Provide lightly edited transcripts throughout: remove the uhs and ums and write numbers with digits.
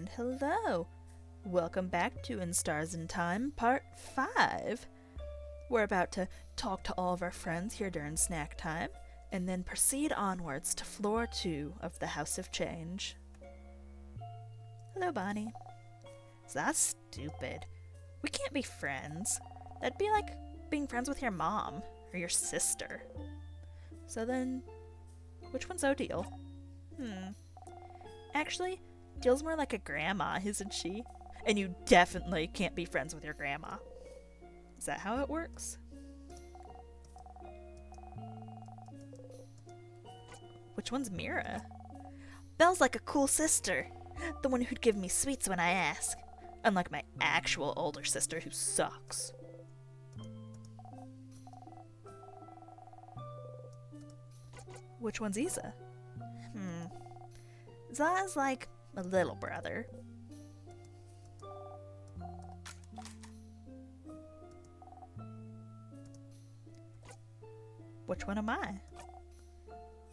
And hello! Welcome back to In Stars in Time, Part 5. We're about to talk to all of our friends here during snack time, and then proceed onwards to floor 2 of the House of Change. Hello, Bonnie. That's stupid. We can't be friends. That'd be like being friends with your mom, or your sister. So then, which one's Odile? Actually, Dill's more like a grandma, isn't she? And you definitely can't be friends with your grandma. Is that how it works? Which one's Mira? Belle's like a cool sister. The one who'd give me sweets when I ask. Unlike my actual older sister who sucks. Which one's Isa? Za's like a little brother. Which one am I?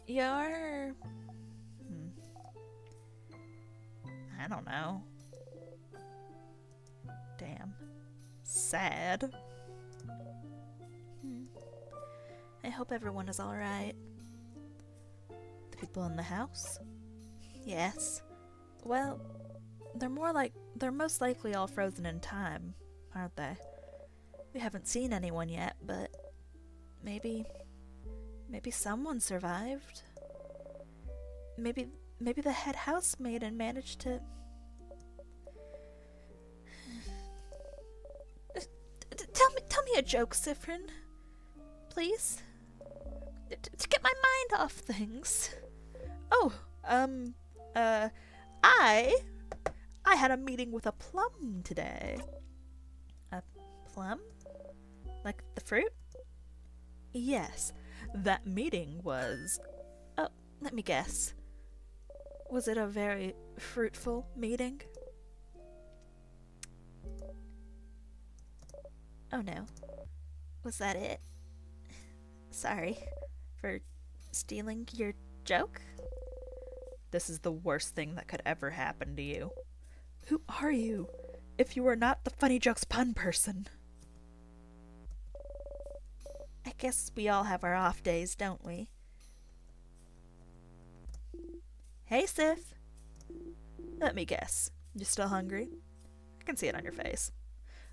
You're... I don't know. Damn. Sad. I hope everyone is alright. The people in the house? Yes. Well, they're most likely all frozen in time, aren't they? We haven't seen anyone yet, but maybe someone survived. Maybe the head housemaid and managed to... Tell me a joke, Siffrin. Please? To get my mind off things. Oh, I had a meeting with a plum today. A plum? Like the fruit? Yes, that meeting was... Oh, let me guess. Was it a very fruitful meeting? Oh no. Was that it? Sorry for stealing your joke. This is the worst thing that could ever happen to you. Who are you, if you are not the funny jokes pun person? I guess we all have our off days, don't we? Hey, Sif. Let me guess. You still hungry? I can see it on your face.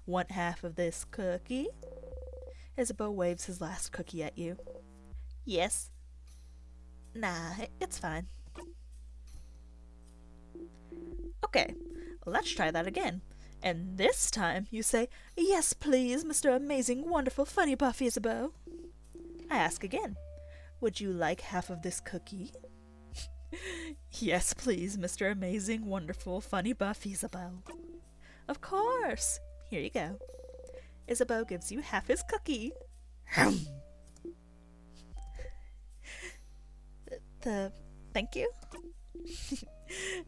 Want half of this cookie? Isabeau waves his last cookie at you. Yes. Nah, it's fine. Okay, let's try that again. And this time you say, yes, please, Mr. Amazing, Wonderful, Funny Buff Isabeau. I ask again, would you like half of this cookie? Yes, please, Mr. Amazing, Wonderful, Funny Buff Isabeau. Of course. Here you go. Isabeau gives you half his cookie. Thank you?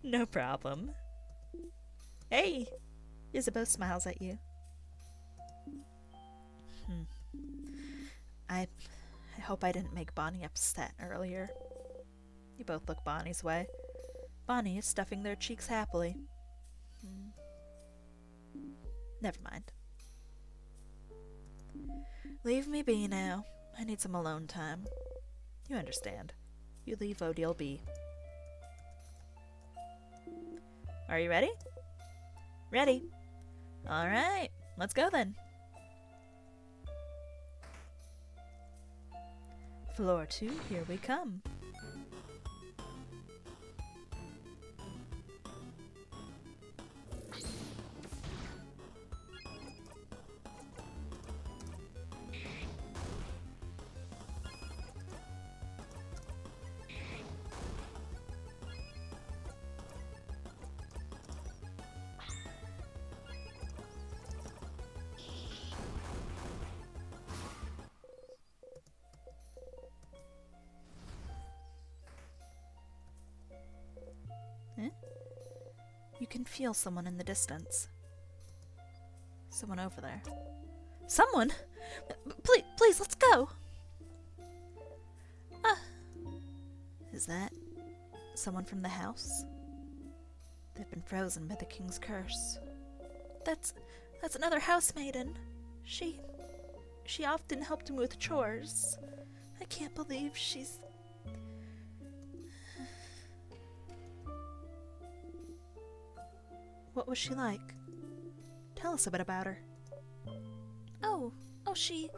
No problem. Hey! Isabeau smiles at you. I hope I didn't make Bonnie upset earlier. You both look Bonnie's way. Bonnie is stuffing their cheeks happily. Never mind. Leave me be now. I need some alone time. You understand. You leave Odile be. Are you ready? Ready. Alright, let's go then. Floor 2, here we come. You can feel someone in the distance. Someone over there. Someone? Please, let's go! Is that someone from the house? They've been frozen by the king's curse. That's another housemaiden. She often helped me with chores. I can't believe she's... What was she like? Tell us a bit about her. Oh, she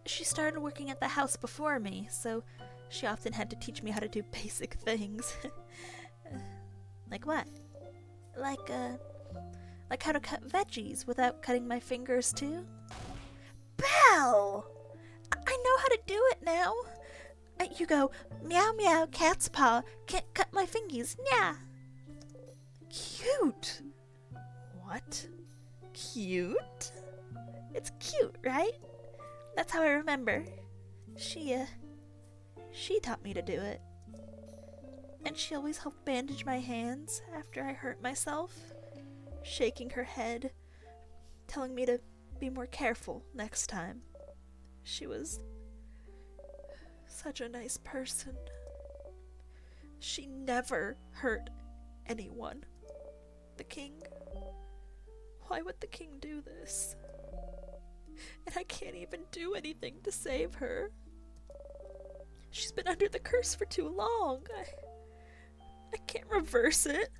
started working at the house before me, so she often had to teach me how to do basic things. Like what? Like how to cut veggies without cutting my fingers too? Belle! I know how to do it now. You go, meow meow, cat's paw, can't cut my fingies, nya. Cute. What? Cute? It's cute, right? That's how I remember. She taught me to do it. And she always helped bandage my hands after I hurt myself, shaking her head, telling me to be more careful next time. She was such a nice person. She never hurt anyone. The king? Why would the king do this? And I can't even do anything to save her. She's been under the curse for too long. I can't reverse it.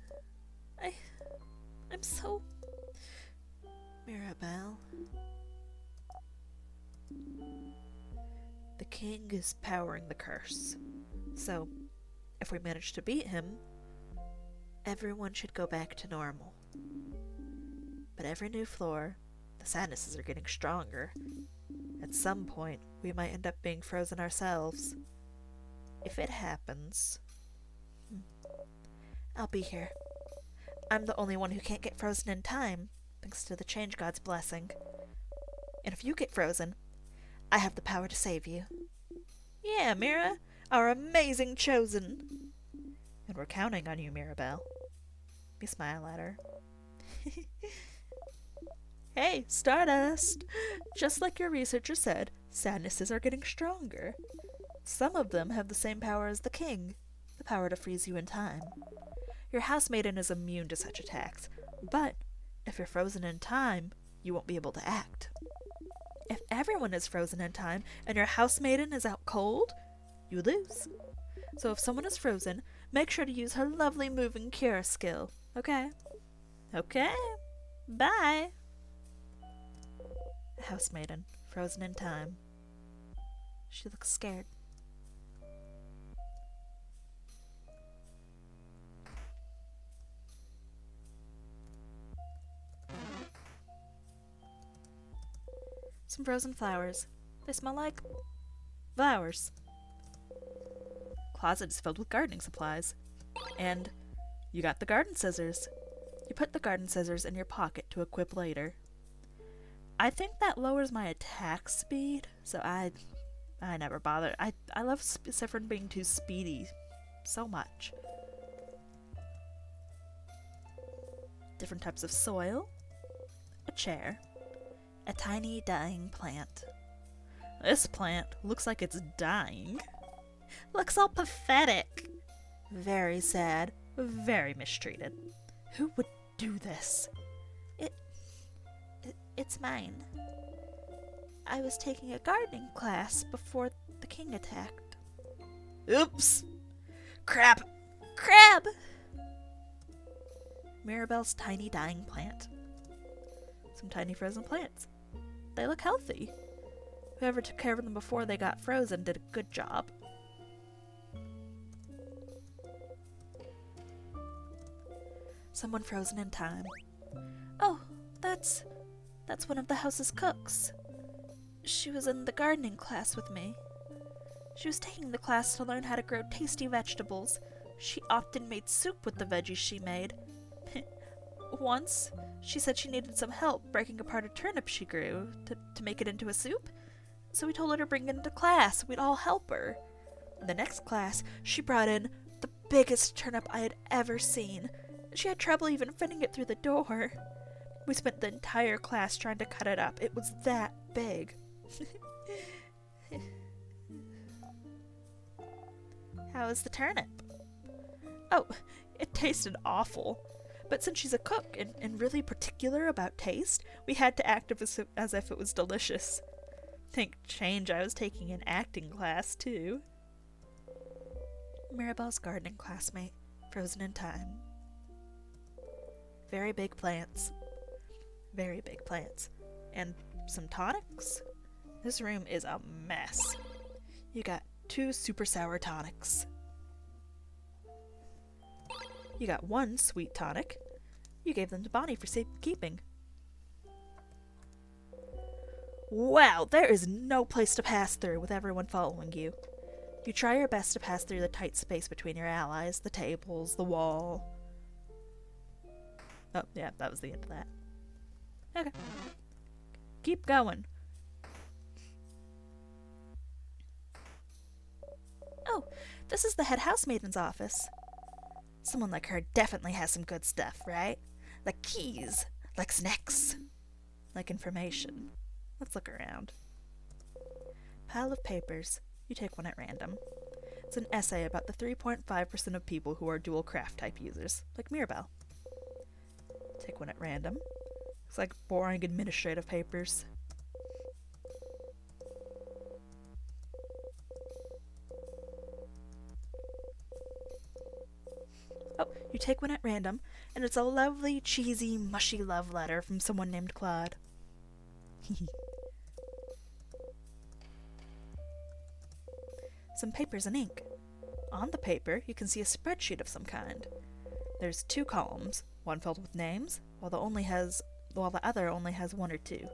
I'm so... Mirabelle. The king is powering the curse. So, if we manage to beat him, everyone should go back to normal. But every new floor, the sadnesses are getting stronger. At some point, we might end up being frozen ourselves. If it happens, I'll be here. I'm the only one who can't get frozen in time, thanks to the Change God's blessing. And if you get frozen, I have the power to save you. Yeah, Mira, our amazing chosen. And we're counting on you, Mirabelle. You smile at her. Hey, Stardust! Just like your researcher said, sadnesses are getting stronger. Some of them have the same power as the king, the power to freeze you in time. Your housemaiden is immune to such attacks, but if you're frozen in time, you won't be able to act. If everyone is frozen in time and your housemaiden is out cold, you lose. So if someone is frozen, make sure to use her lovely moving cure skill, okay? Okay. Bye! Housemaiden, frozen in time. She looks scared. Some frozen flowers. They smell like flowers. Closet is filled with gardening supplies. And you got the garden scissors. You put the garden scissors in your pocket to equip later. I think that lowers my attack speed, so I never bother. I love Siffrin being too speedy so much. Different types of soil. A chair. A tiny dying plant. This plant looks like it's dying. Looks all pathetic. Very sad. Very mistreated. Who would do this? It's mine. I was taking a gardening class before the king attacked. Oops! Crap! Crab! Mirabelle's tiny dying plant. Some tiny frozen plants. They look healthy. Whoever took care of them before they got frozen did a good job. Someone frozen in time. Oh, that's one of the house's cooks. She was in the gardening class with me. She was taking the class to learn how to grow tasty vegetables. She often made soup with the veggies she made. Once, she said she needed some help breaking apart a turnip she grew to make it into a soup. So we told her to bring it into class. We'd all help her. In the next class, she brought in the biggest turnip I had ever seen. She had trouble even fitting it through the door. We spent the entire class trying to cut it up. It was that big. How was the turnip? Oh, it tasted awful. But since she's a cook and really particular about taste, we had to act as if it was delicious. Think change, I was taking an acting class too. Mirabelle's gardening classmate, frozen in time. Very big plants. Very big plants. And some tonics? This room is a mess. You got 2 super sour tonics. You got 1 sweet tonic. You gave them to Bonnie for safekeeping. Wow, there is no place to pass through with everyone following you. You try your best to pass through the tight space between your allies, the tables, the wall. Oh, yeah, that was the end of that. Okay. Keep going. Oh, this is the head housemaiden's office. Someone like her definitely has some good stuff, right? Like keys, like snacks, like information. Let's look around. Pile of papers. You take one at random. It's an essay about the 3.5% of people who are dual craft type users, like Mirabelle. Take one at random. Looks like boring administrative papers. Oh, you take one at random, and it's a lovely, cheesy, mushy love letter from someone named Claude. Some papers and ink. On the paper, you can see a spreadsheet of some kind. There's 2 columns, one filled with names, while the other only has 1 or 2.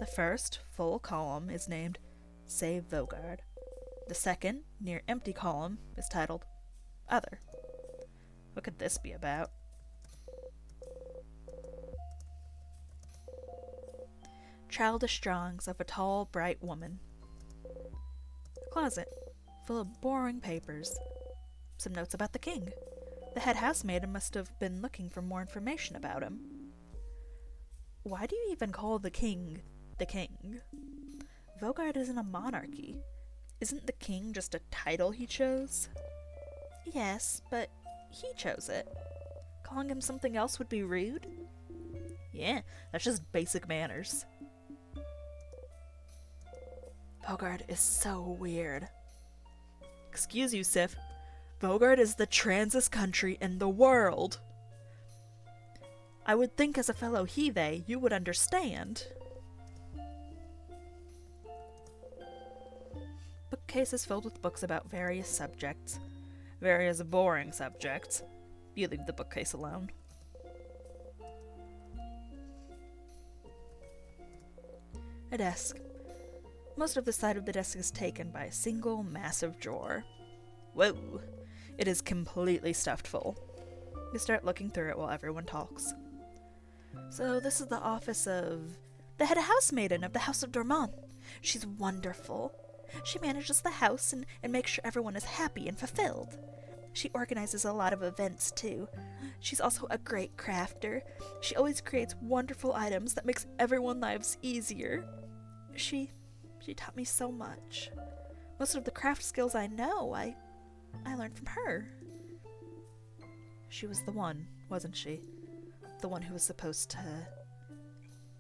The first, full column is named Save Vaugarde. The second, near empty column, is titled Other. What could this be about? Childish drawings of a tall, bright woman. A closet, full of boring papers. Some notes about the king. The head housemaid must have been looking for more information about him. Why do you even call the king the king? Vaugarde isn't a monarchy. Isn't the king just a title he chose? Yes, but he chose it. Calling him something else would be rude? Yeah, that's just basic manners. Vaugarde is so weird. Excuse you, Sif. Vaugarde is the transest country in the world. I would think as a fellow he-they, you would understand. Bookcases filled with books about various subjects. Various boring subjects. You leave the bookcase alone. A desk. Most of the side of the desk is taken by a single massive drawer. Whoa! It is completely stuffed full. You start looking through it while everyone talks. So this is the office of the head housemaiden of the House of Dormont. She's wonderful. She manages the house and makes sure everyone is happy and fulfilled. She organizes a lot of events too. She's also a great crafter. She always creates wonderful items that makes everyone's lives easier. She taught me so much. Most of the craft skills I know, I learned from her. She was the one, wasn't she? The one who was supposed to...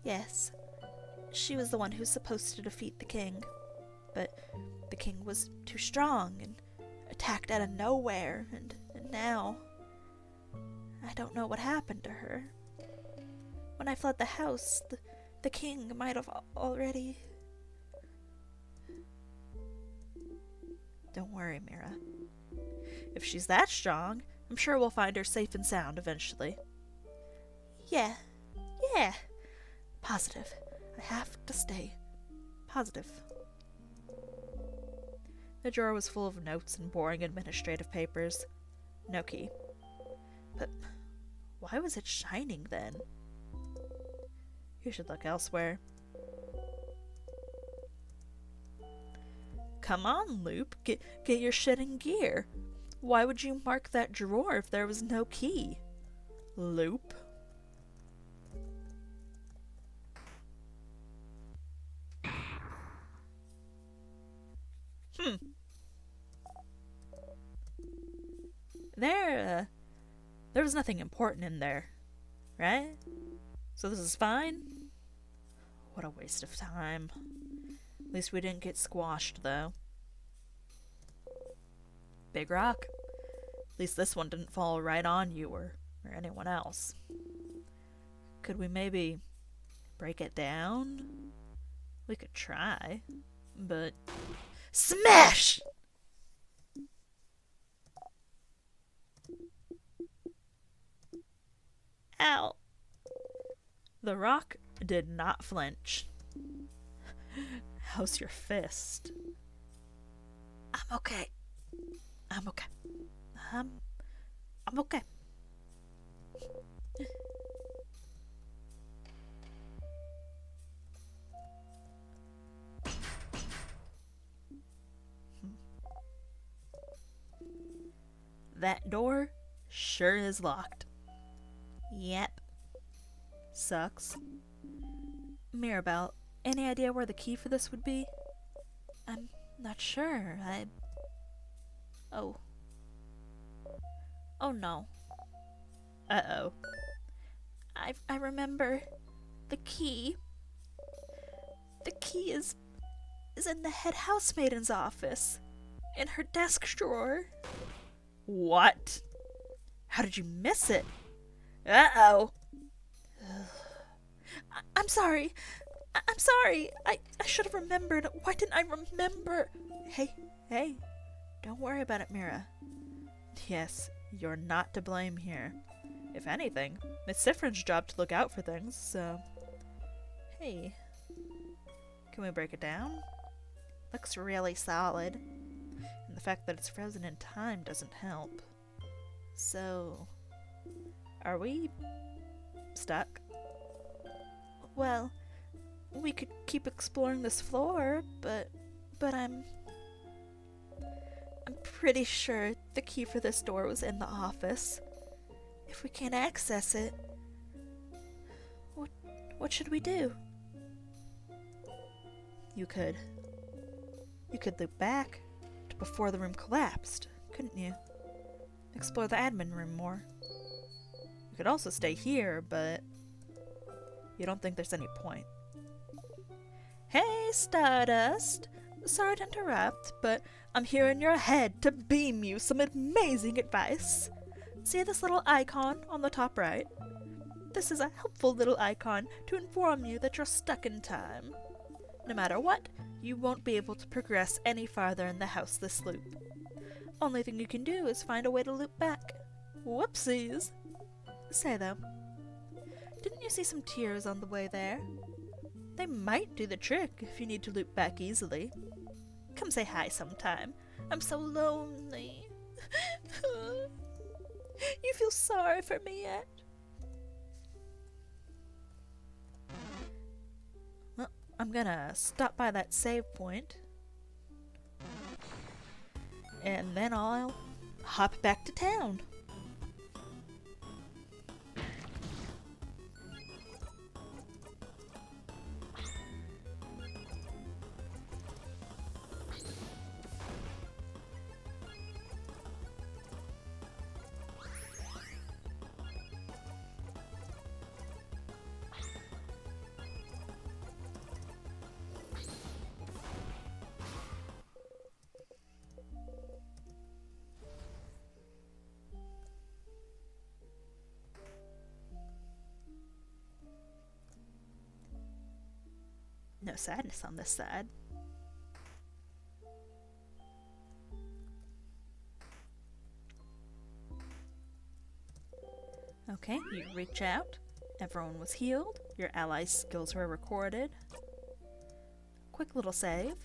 Yes. She was the one who was supposed to defeat the king. But the king was too strong and attacked out of nowhere, and now... I don't know what happened to her. When I fled the house, the king might have already... Don't worry, Mira. If she's that strong, I'm sure we'll find her safe and sound eventually. Yeah. Positive. I have to stay positive. The drawer was full of notes and boring administrative papers. No key. But why was it shining then? You should look elsewhere. Come on, Loop. Get your shit in gear. Why would you mark that drawer if there was no key? Loop. There was nothing important in there. right? So this is fine? What a waste of time. At least we didn't get squashed, though. Big rock. At least this one didn't fall right on you or anyone else. Could we maybe break it down? We could try, but... Smash! Ow. The rock did not flinch. How's your fist? I'm okay. I'm okay. I'm okay. That door sure is locked. Yep. Sucks. Mirabelle, any idea where the key for this would be? I'm not sure. Oh. Oh no. Uh-oh. I remember the key. The key is in the head housemaiden's office. In her desk drawer. What? How did you miss it? Uh-oh. I'm sorry. I'm sorry. I should have remembered. Why didn't I remember? Hey. Don't worry about it, Mira. Yes, you're not to blame here. If anything, it's Sifrin's job to look out for things, so... Hey. Can we break it down? Looks really solid. And the fact that it's frozen in time doesn't help. So... Are we... stuck? Well, we could keep exploring this floor, but I'm pretty sure the key for this door was in the office. If we can't access it, what should we do? You could loop back to before the room collapsed, couldn't you? Explore the admin room more. You could also stay here, but you don't think there's any point. Hey, Stardust! Sorry to interrupt, but I'm here in your head to beam you some amazing advice. See this little icon on the top right? This is a helpful little icon to inform you that you're stuck in time. No matter what, you won't be able to progress any farther in the house this loop. Only thing you can do is find a way to loop back. Whoopsies! Say though, didn't you see some tears on the way there? They might do the trick if you need to loop back easily. Come say hi sometime. I'm so lonely. You feel sorry for me yet? Well, I'm gonna stop by that save point. And then I'll hop back to town. No sadness on this side. Okay, you reach out. Everyone was healed. Your allies' skills were recorded. Quick little save.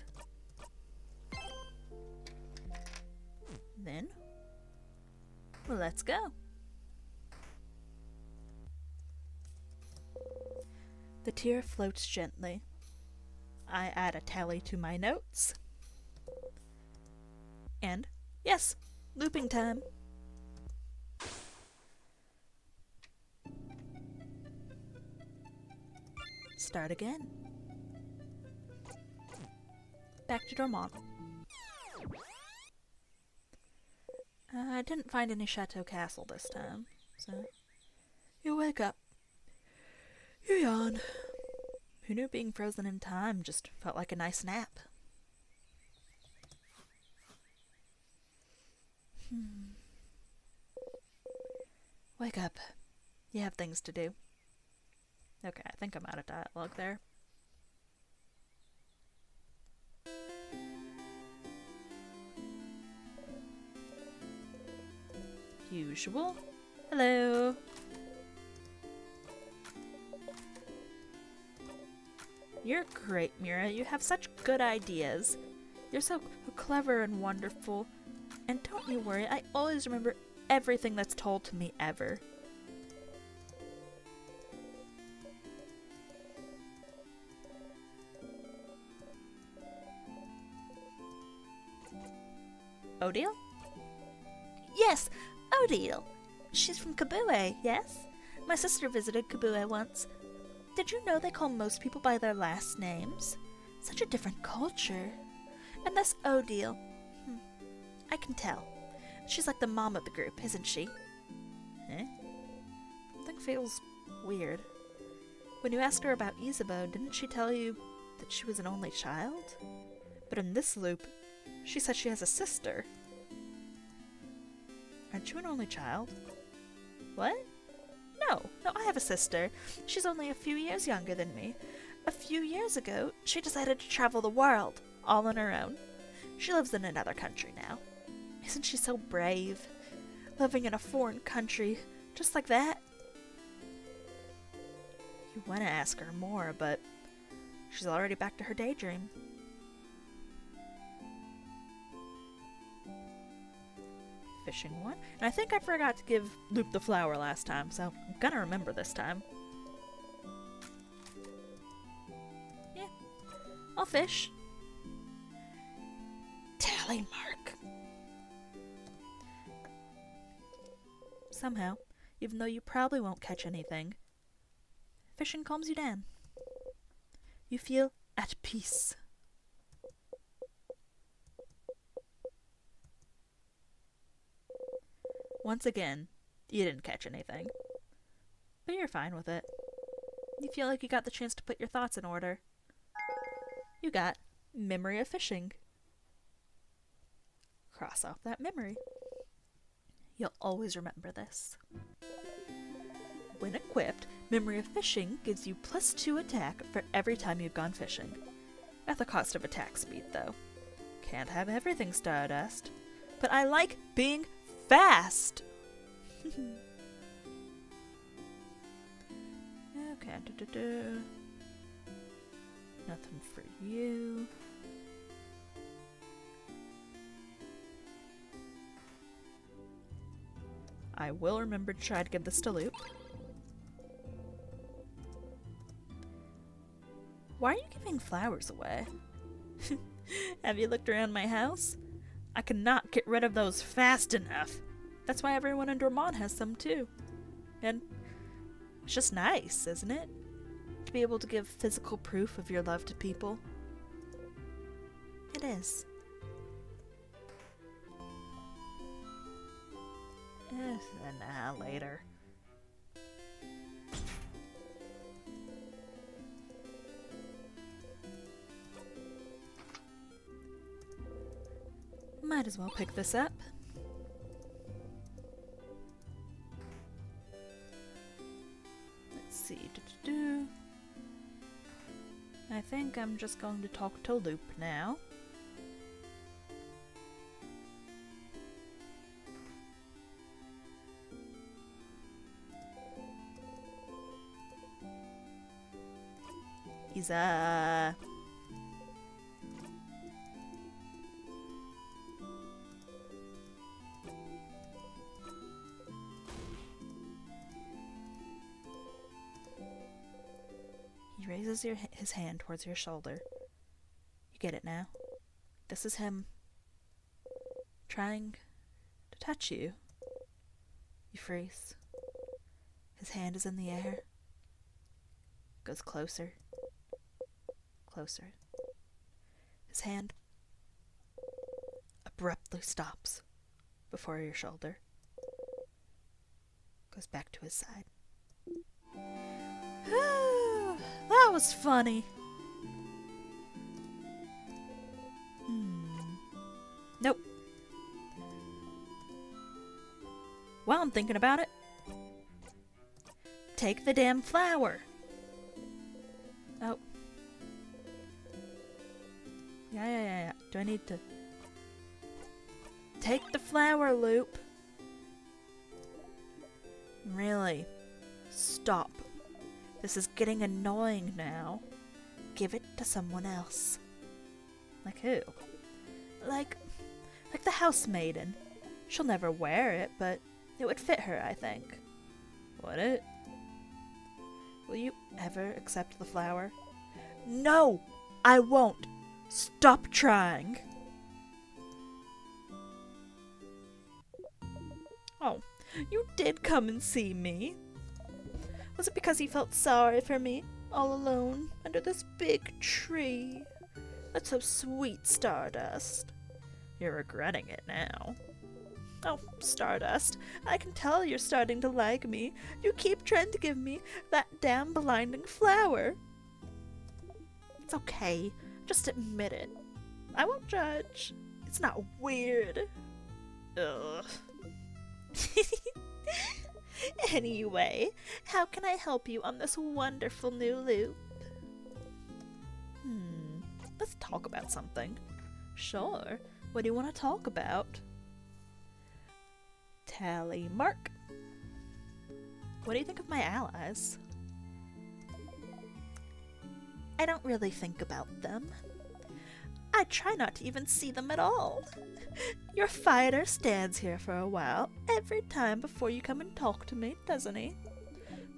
Then, let's go. The tear floats gently. I add a tally to my notes. And, yes, looping time. Start again. Back to Dormont. I didn't find any Chateau Castle this time, so you wake up You yawn. Who knew being frozen in time just felt like a nice nap? Wake up. You have things to do. Okay, I think I'm out of dialogue there. Usual. Hello. You're great, Mira. You have such good ideas. You're so clever and wonderful. And don't you worry, I always remember everything that's told to me ever. Odile? Yes, Odile. She's from Kabue, yes? My sister visited Kabue once. Did you know they call most people by their last names? Such a different culture. And this Odile, I can tell. She's like the mom of the group, isn't she? Eh? Something feels weird. When you asked her about Isabeau, didn't she tell you that she was an only child? But in this loop, she said she has a sister. Aren't you an only child? What? No, I have a sister. She's only a few years younger than me. A few years ago, she decided to travel the world, all on her own. She lives in another country now. Isn't she so brave? Living in a foreign country, just like that? You want to ask her more, but she's already back to her daydream. Fishing one. And I think I forgot to give Loop the flower last time, so I'm gonna remember this time. Yeah, I'll fish. Tally mark. Somehow, even though you probably won't catch anything, fishing calms you down. You feel at peace. Once again, you didn't catch anything. But you're fine with it. You feel like you got the chance to put your thoughts in order. You got Memory of Fishing. Cross off that memory. You'll always remember this. When equipped, Memory of Fishing gives you +2 attack for every time you've gone fishing. At the cost of attack speed, though. Can't have everything Stardust. But I like being fast! Okay, nothing for you. I will remember to try to give this to Loop. Why are you giving flowers away? Have you looked around my house? I cannot get rid of those fast enough. That's why everyone in Dormont has some too. And it's just nice, isn't it? To be able to give physical proof of your love to people. It is. Later. Might as well pick this up. Let's see. I think I'm just going to talk to Loop now. Isa. He raises his hand towards your shoulder. You get it now? This is him trying to touch you. You freeze. His hand is in the air. Goes closer. Closer. His hand abruptly stops before your shoulder. Goes back to his side. That was funny. Nope. While I'm thinking about it, take the damn flower. Oh. Yeah. Do I need to... Take the flower, Loop. Really? Stop. This is getting annoying now. Give it to someone else. Like who? Like the housemaiden. She'll never wear it, but it would fit her, I think. Would it? Will you ever accept the flower? No! I won't! Stop trying! Oh, you did come and see me. Was it because you felt sorry for me, all alone, under this big tree? That's so sweet, Stardust. You're regretting it now. Oh, Stardust, I can tell you're starting to like me. You keep trying to give me that damn blinding flower. It's okay. Just admit it. I won't judge. It's not weird. Ugh. Anyway, how can I help you on this wonderful new loop? Let's talk about something. Sure. What do you want to talk about? Tally Mark. What do you think of my allies? I don't really think about them. I try not to even see them at all. Your fighter stands here for a while every time before you come and talk to me, doesn't he?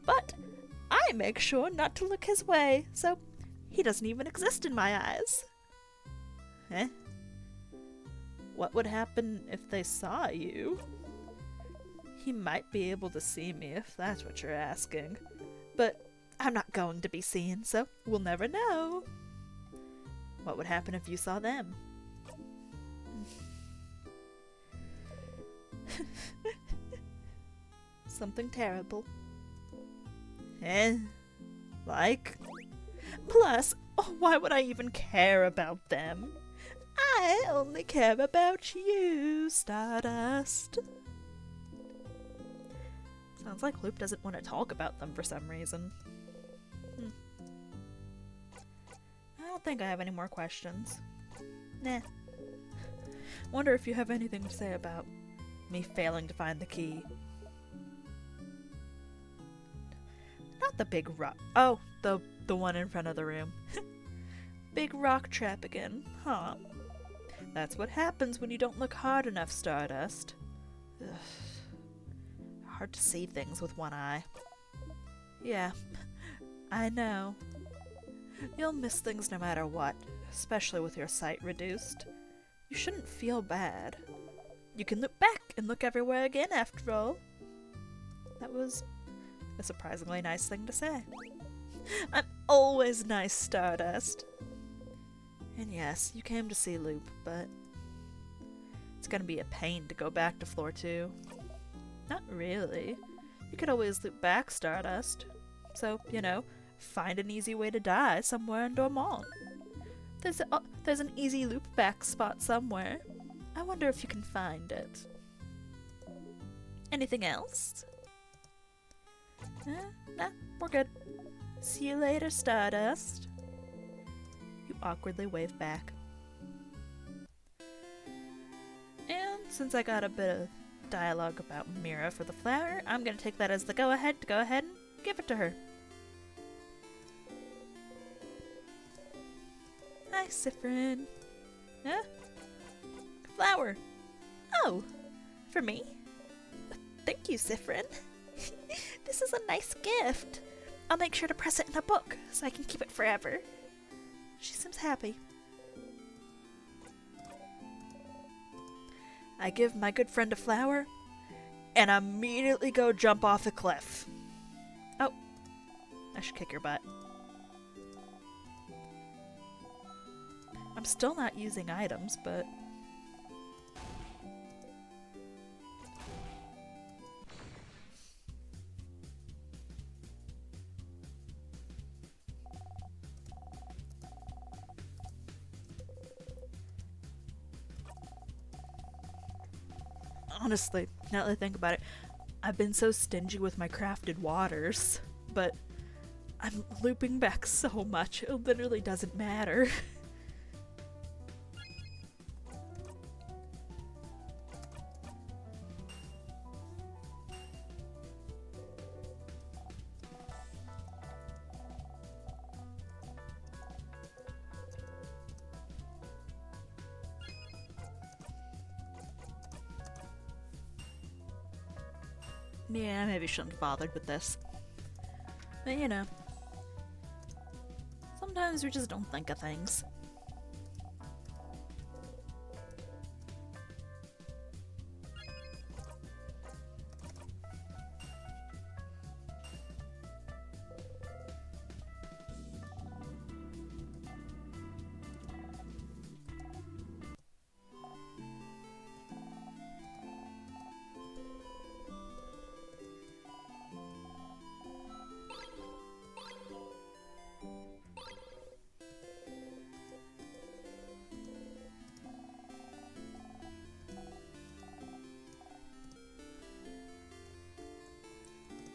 But I make sure not to look his way, so he doesn't even exist in my eyes. Eh? What would happen if they saw you? He might be able to see me if that's what you're asking. But I'm not going to be seen, so we'll never know. What would happen if you saw them? Something terrible. Eh? Like? Plus, why would I even care about them? I only care about you, Stardust. Sounds like Loop doesn't want to talk about them for some reason. I don't think I have any more questions. Nah. Wonder if you have anything to say about me failing to find the key. Not the big rock. Oh, the one in front of the room. Big rock trap again, huh? That's what happens when you don't look hard enough, Stardust. Ugh. Hard to see things with one eye. Yeah, I know. You'll miss things no matter what, especially with your sight reduced. You shouldn't feel bad. You can look back and look everywhere again, after all. That was a surprisingly nice thing to say. I'm always nice, Stardust. And yes, you came to see Loop, but it's gonna be a pain to go back to floor 2. Not really. You could always loop back, Stardust. So, you know, find an easy way to die somewhere in Dormont. There's an easy loop back spot somewhere. I wonder if you can find it. Anything else? Nah, we're good. See you later, Stardust. You awkwardly wave back. And since I got a bit of dialogue about Mira for the flower, I'm gonna take that as the go-ahead to go ahead and give it to her. Hi, Siffrin. Huh? Flower. Oh, for me? Thank you, Siffrin. This is a nice gift. I'll make sure to press it in a book so I can keep it forever. She seems happy. I give my good friend a flower and immediately go jump off a cliff. Oh, I should kick your butt. I'm still not using items, but... Honestly, now that I think about it, I've been so stingy with my crafted waters, but I'm looping back so much, it literally doesn't matter. Yeah, maybe shouldn't have bothered with this. But you know, sometimes we just don't think of things.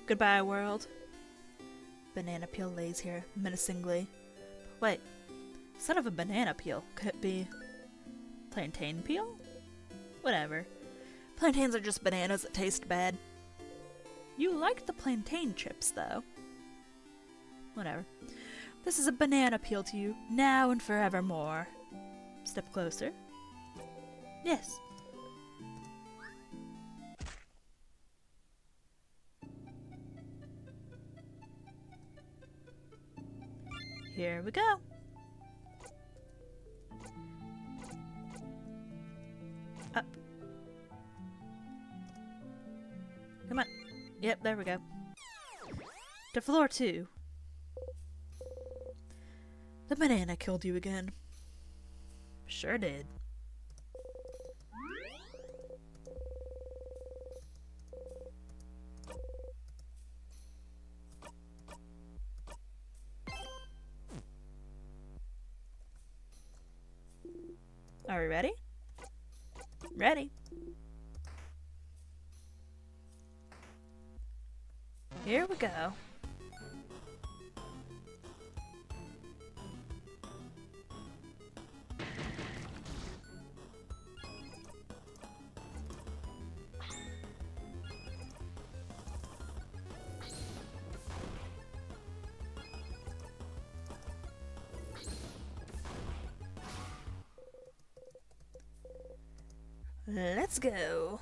Goodbye, world. Banana peel lays here, menacingly. Wait, instead of a banana peel, could it be plantain peel? Whatever. Plantains are just bananas that taste bad. You like the plantain chips, though. Whatever. This is a banana peel to you, now and forevermore. Step closer. Yes. Here we go. Up. Come on. Yep, there we go. To floor 2. The banana killed you again. Sure did. Are we ready? Ready. Here we go. Let's go.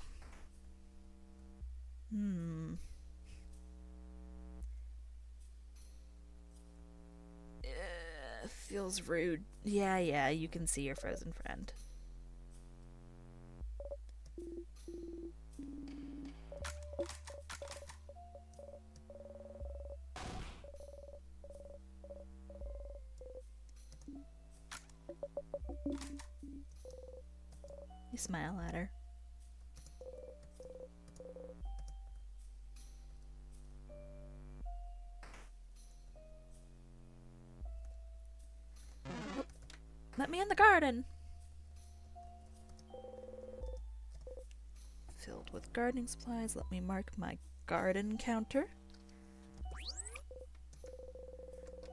Feels rude. Yeah, you can see your frozen friend. You smile at her. Let me in the garden. Filled with gardening supplies, let me mark my garden counter.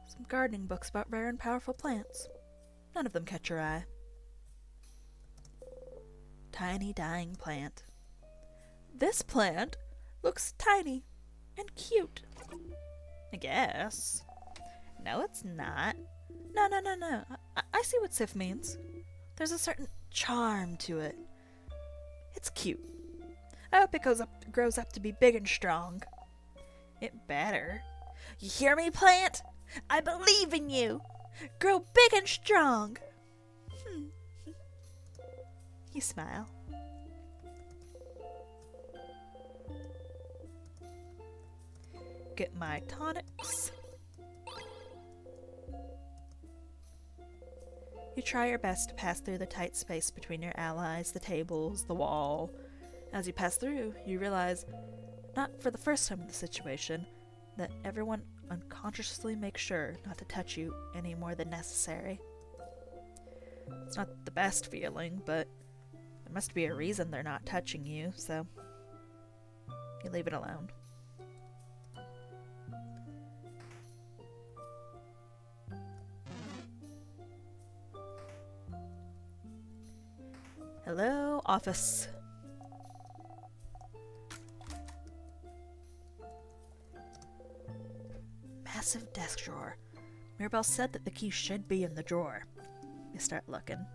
Some gardening books about rare and powerful plants. None of them catch your eye. Tiny dying plant. This plant looks tiny and cute. I guess. No, it's not. No. I see what Sif means. There's a certain charm to it. It's cute. I hope it grows up to be big and strong. It better. You hear me, plant? I believe in you. Grow big and strong. You smile. Get my tonics. You try your best to pass through the tight space between your allies, the tables, the wall. As you pass through, you realize, not for the first time in the situation, that everyone unconsciously makes sure not to touch you any more than necessary. It's not the best feeling, but There must be a reason they're not touching you, so you leave it alone. Hello, office. Massive desk drawer. Mirabelle said that the key should be in the drawer. You start looking.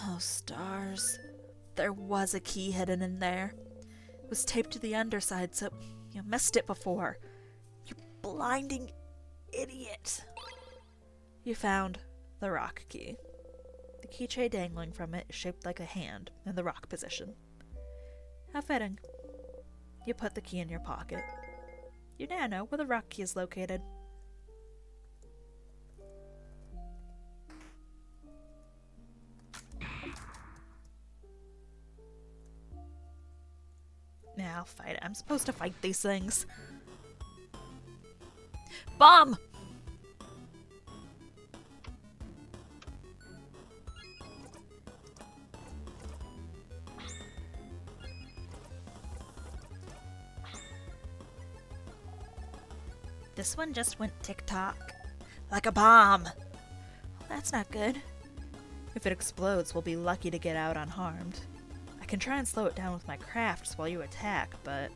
Oh, stars. There was a key hidden in there. It was taped to the underside, so you missed it before. You blinding idiot. You found the rock key. The keychain dangling from it is shaped like a hand in the rock position. How fitting. You put the key in your pocket. You now know where the rock key is located. Now I'll fight it. I'm supposed to fight these things. Bomb! This one just went tick-tock. Like a bomb. Well, that's not good. If it explodes, we'll be lucky to get out unharmed. I can try and slow it down with my crafts while you attack, but...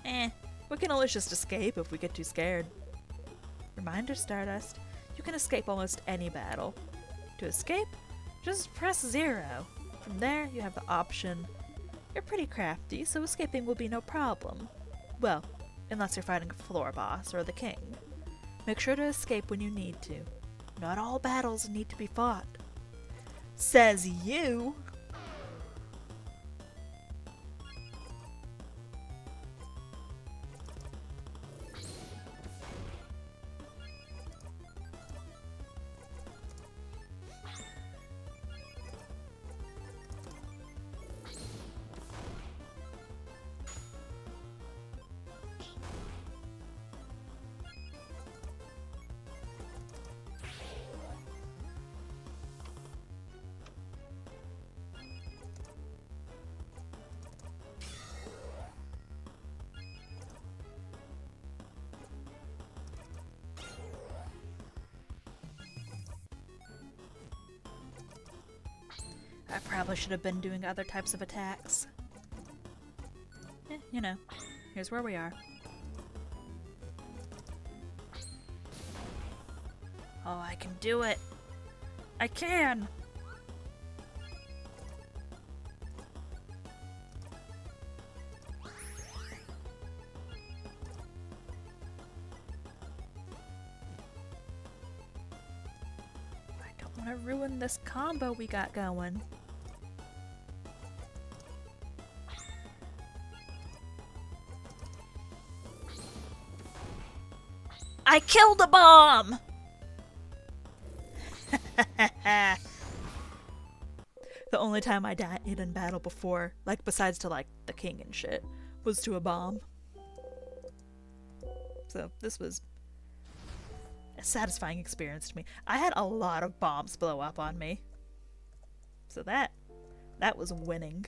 we can always just escape if we get too scared. Reminder, Stardust, you can escape almost any battle. To escape, just press 0. From there, you have the option. You're pretty crafty, so escaping will be no problem. Well, unless you're fighting a floor boss or the king. Make sure to escape when you need to. Not all battles need to be fought. Says you! I probably should have been doing other types of attacks. You know, here's where we are. Oh, I can do it! I can! I don't want to ruin this combo we got going. I killed a bomb! The only time I died in battle before, like besides to like the king and shit, was to a bomb. So this was a satisfying experience to me. I had a lot of bombs blow up on me. So that was winning.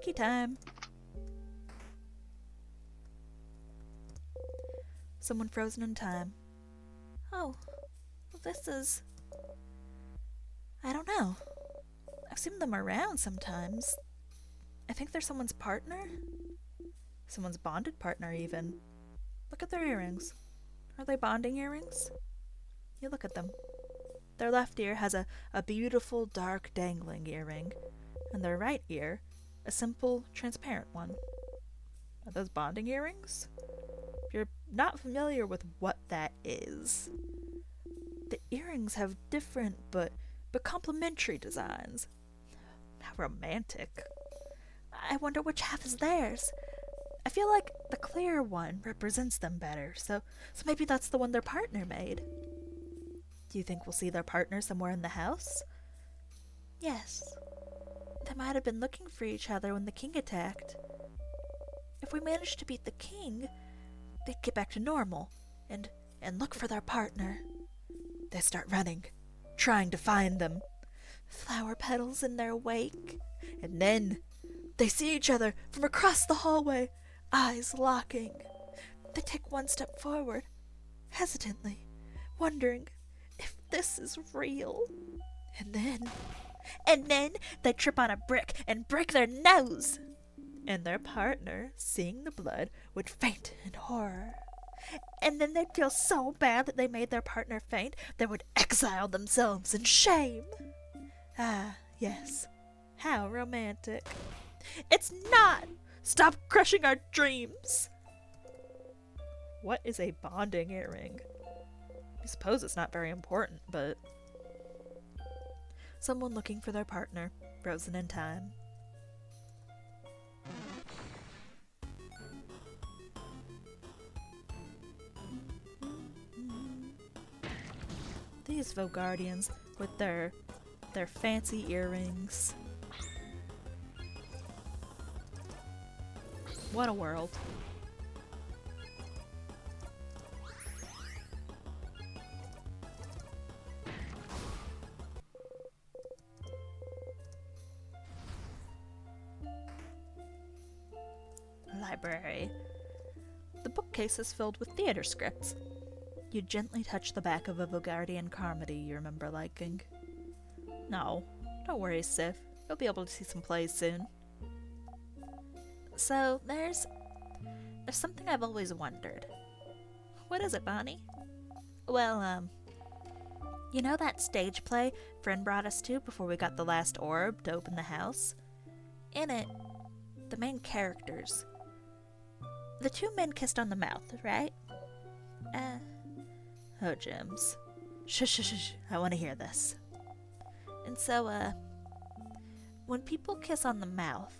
Key time. Someone frozen in time. Oh, this is... I don't know. I've seen them around sometimes. I think they're someone's partner? Someone's bonded partner, even. Look at their earrings. Are they bonding earrings? You look at them. Their left ear has a beautiful, dark, dangling earring, and their right ear, a simple, transparent one. Are those bonding earrings? If you're not familiar with what that is, the earrings have different but complementary designs. How romantic. I wonder which half is theirs. I feel like the clear one represents them better, so maybe that's the one their partner made. Do you think we'll see their partner somewhere in the house? Yes. They might have been looking for each other when the king attacked. If we manage to beat the king, they'd get back to normal and look for their partner. They start running, trying to find them. Flower petals in their wake. And then they see each other from across the hallway, eyes locking. They take one step forward, hesitantly, wondering if this is real. And then they trip on a brick and break their nose. And their partner, seeing the blood, would faint in horror. And then they'd feel so bad that they made their partner faint, they would exile themselves in shame. Ah, yes. How romantic. It's not! Stop crushing our dreams! What is a bonding earring? I suppose it's not very important, but... Someone looking for their partner, frozen in time. These Vogardians with their fancy earrings. What a world. Library. The bookcase is filled with theater scripts. You gently touch the back of a Vogardian comedy you remember liking. No, don't worry, Sif. You'll be able to see some plays soon. So, there's something I've always wondered. What is it, Bonnie? Well, you know that stage play friend brought us to before we got the last orb to open the house? In it, the main characters, the two men kissed on the mouth, right? Oh, Jims. Shh, I want to hear this. And so, when people kiss on the mouth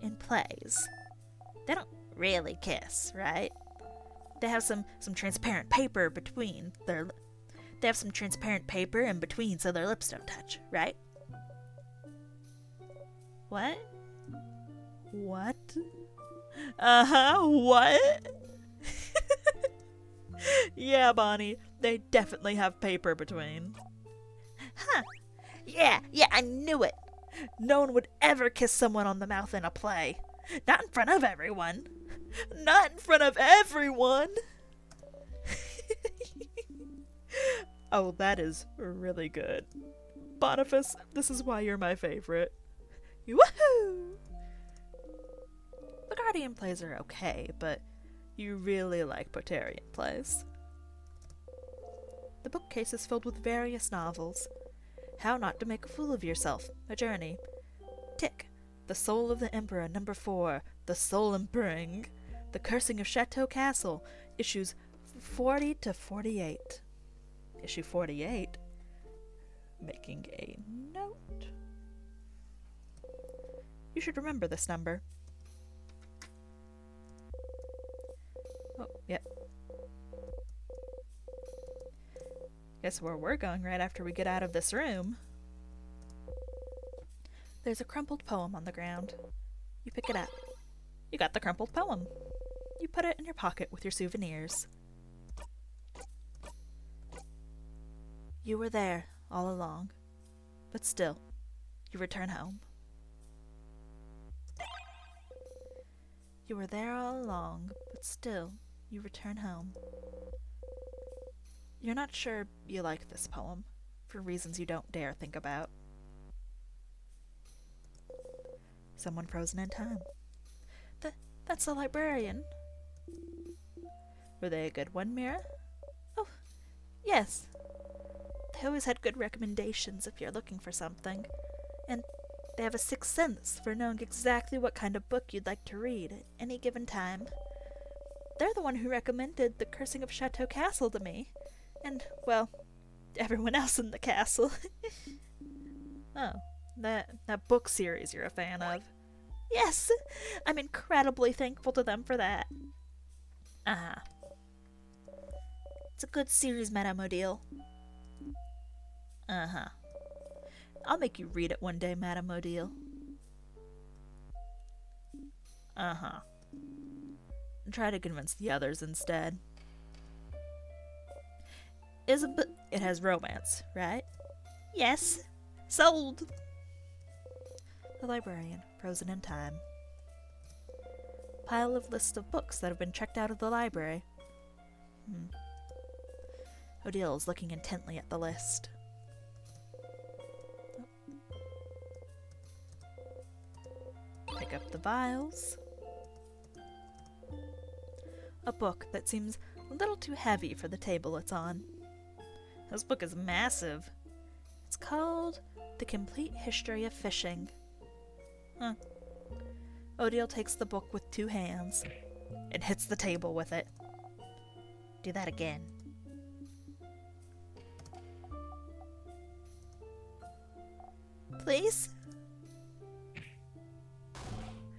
in plays, they don't really kiss, right? They have some transparent paper between their... They have some transparent paper in between so their lips don't touch, right? What? What? What? Yeah, Bonnie, they definitely have paper between. Huh. Yeah, I knew it. No one would ever kiss someone on the mouth in a play. Not in front of everyone. Not in front of everyone! Oh, that is really good. Boniface, this is why you're my favorite. Woohoo! The Guardian plays are okay, but you really like Potarian plays. The bookcase is filled with various novels. How Not to Make a Fool of Yourself, A Journey. Tick, The Soul of the Emperor, number 4, The Soul Empering. The Cursing of Chateau Castle, issues 40 to 48. Issue 48, making a note. You should remember this number. Oh, yep. Guess where we're going right after we get out of this room. There's a crumpled poem on the ground. You pick it up. You got the crumpled poem. You put it in your pocket with your souvenirs. You were there all along, but still, you return home. You were there all along, but still, you return home. You're not sure you like this poem, for reasons you don't dare think about. Someone frozen in time. That's the librarian. Were they a good one, Mira? Oh, yes. They always had good recommendations if you're looking for something. And they have a sixth sense for knowing exactly what kind of book you'd like to read at any given time. They're the one who recommended The Cursing of Chateau Castle to me. And, well, everyone else in the castle. Oh, that book series you're a fan of. Yes, I'm incredibly thankful to them for that. It's a good series, Madame Odile. I'll make you read it one day, Madame Odile. Try to convince the others instead. It has romance, right? Yes. Sold. The librarian, frozen in time. Pile of lists of books that have been checked out of the library. Odile is looking intently at the list. Pick up the vials. A book that seems a little too heavy for the table it's on. This book is massive. It's called The Complete History of Fishing. Odile takes the book with 2 hands and hits the table with it. Do that again. Please?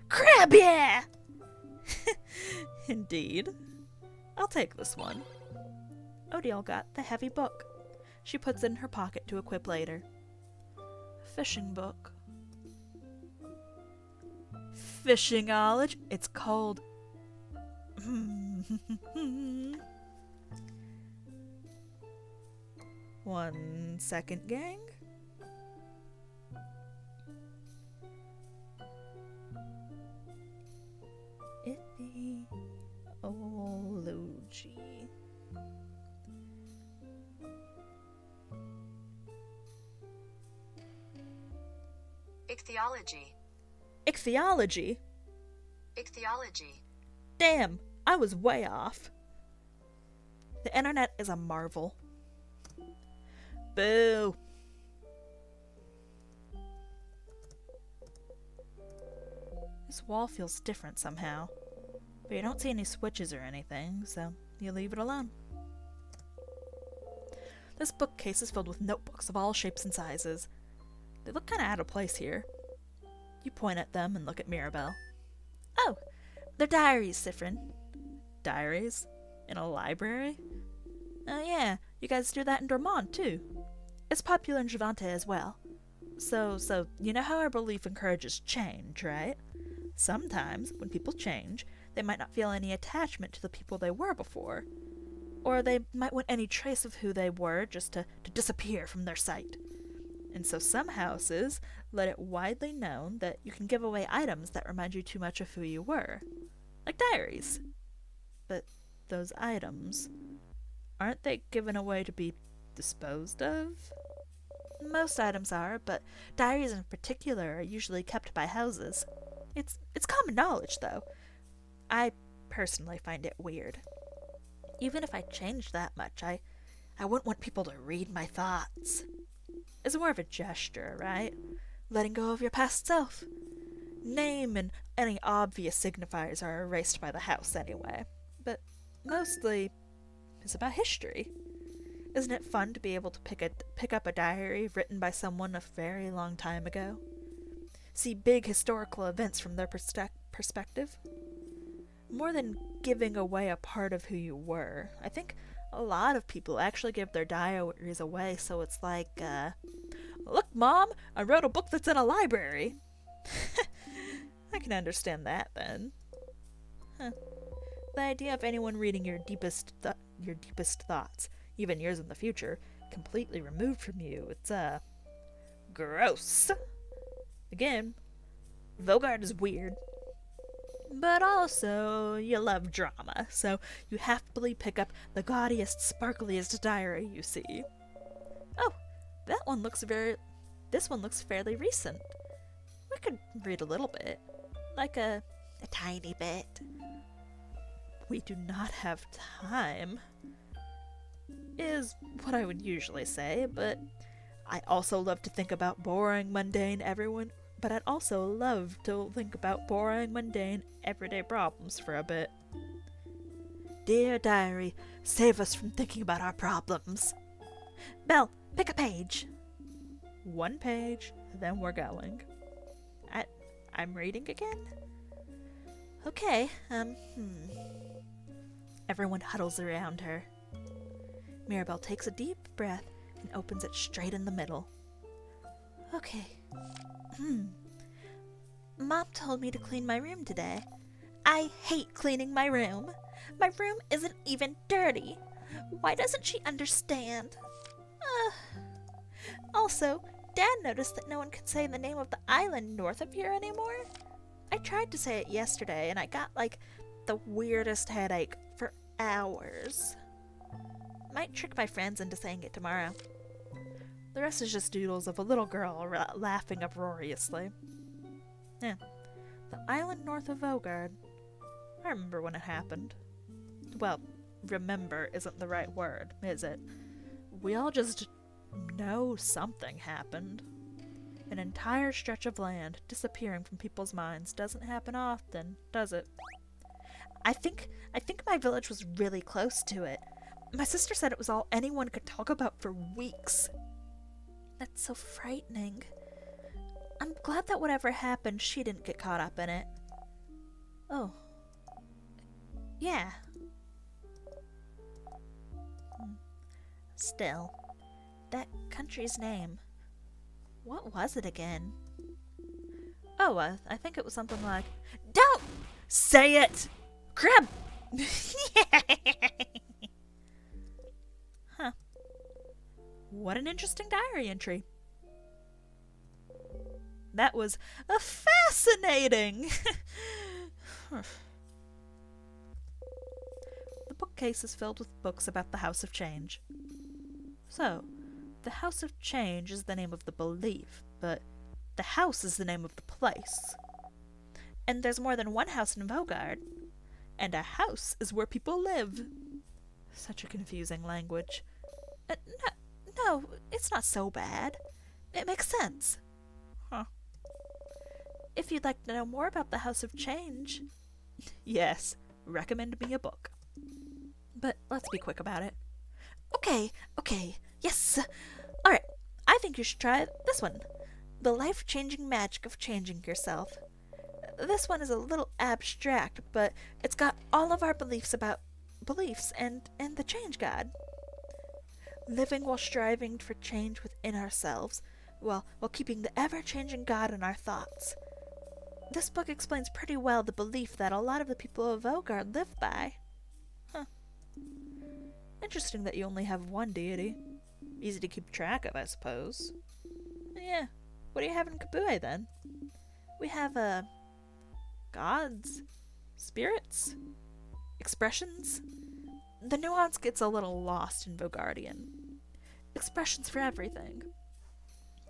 Crab, yeah! Indeed. I'll take this one. Odile got the heavy book. She puts it in her pocket to equip later. Fishing book. Fishingology. It's called... 1 second, gang. Ichthyology. Ichthyology. Ichthyology? Ichthyology. Damn, I was way off. The internet is a marvel. Boo. This wall feels different somehow, but you don't see any switches or anything, so you leave it alone. This bookcase is filled with notebooks of all shapes and sizes. They look kind of out of place here. You point at them and look at Mirabelle. Oh, they're diaries, Siffrin. Diaries? In a library? Yeah, you guys do that in Dormont, too. It's popular in Javante as well. So, you know how our belief encourages change, right? Sometimes, when people change, they might not feel any attachment to the people they were before. Or they might want any trace of who they were just to disappear from their sight. And so some houses let it widely known that you can give away items that remind you too much of who you were. Like diaries. But those items, aren't they given away to be disposed of? Most items are, but diaries in particular are usually kept by houses. It's common knowledge, though. I personally find it weird. Even if I changed that much, I wouldn't want people to read my thoughts. It's more of a gesture, right? Letting go of your past self. Name and any obvious signifiers are erased by the house anyway. But mostly, it's about history. Isn't it fun to be able to pick up a diary written by someone a very long time ago? See big historical events from their perspective? More than giving away a part of who you were, I think a lot of people actually give their diaries away, so it's like, look, Mom, I wrote a book that's in a library. I can understand that, then. The idea of anyone reading your deepest thoughts, even years in the future, completely removed from you, it's, gross. Again, Vogard is weird. But also, you love drama, so you happily pick up the gaudiest, sparkliest diary you see. Oh, this one looks fairly recent. We could read a little bit. Like a tiny bit. We do not have time, is what I would usually say, but I also love to think about boring, mundane but I'd also love to think about boring, mundane, everyday problems for a bit. Dear diary, save us from thinking about our problems. Belle, pick a page. 1 page, then we're going. I'm reading again? Okay, Everyone huddles around her. Mirabelle takes a deep breath and opens it straight in the middle. Okay. Mom told me to clean my room today. I hate cleaning my room. My room isn't even dirty. Why doesn't she understand? Also, Dad noticed that no one could say the name of the island north of here anymore. I tried to say it yesterday and I got like the weirdest headache for hours. Might trick my friends into saying it tomorrow. The rest is just doodles of a little girl laughing uproariously. Yeah, the island north of Vogard. I remember when it happened. Well, remember isn't the right word, is it? We all just know something happened. An entire stretch of land disappearing from people's minds doesn't happen often, does it? I think my village was really close to it. My sister said it was all anyone could talk about for weeks. That's so frightening. I'm glad that whatever happened, she didn't get caught up in it. Oh. Yeah. Still, that country's name. What was it again? Oh, I think it was something like, "Don't say it! Crab!" Huh. What an interesting diary entry. That was fascinating! The bookcase is filled with books about the House of Change. So, the House of Change is the name of the belief, but the house is the name of the place. And there's more than one house in Vogard. And a house is where people live. Such a confusing language. No, it's not so bad. It makes sense. Huh. If you'd like to know more about the House of Change, yes, recommend me a book. But let's be quick about it. Okay, yes. Alright, I think you should try this one. The Life-Changing Magic of Changing Yourself. This one is a little abstract, but it's got all of our beliefs and the change god. Living while striving for change within ourselves, while keeping the ever-changing God in our thoughts. This book explains pretty well the belief that a lot of the people of Vogard live by. Huh. Interesting that you only have one deity. Easy to keep track of, I suppose. Yeah, what do you have in Kabue, then? We have, gods? Spirits? Expressions? The nuance gets a little lost in Vogardian. Expressions for everything.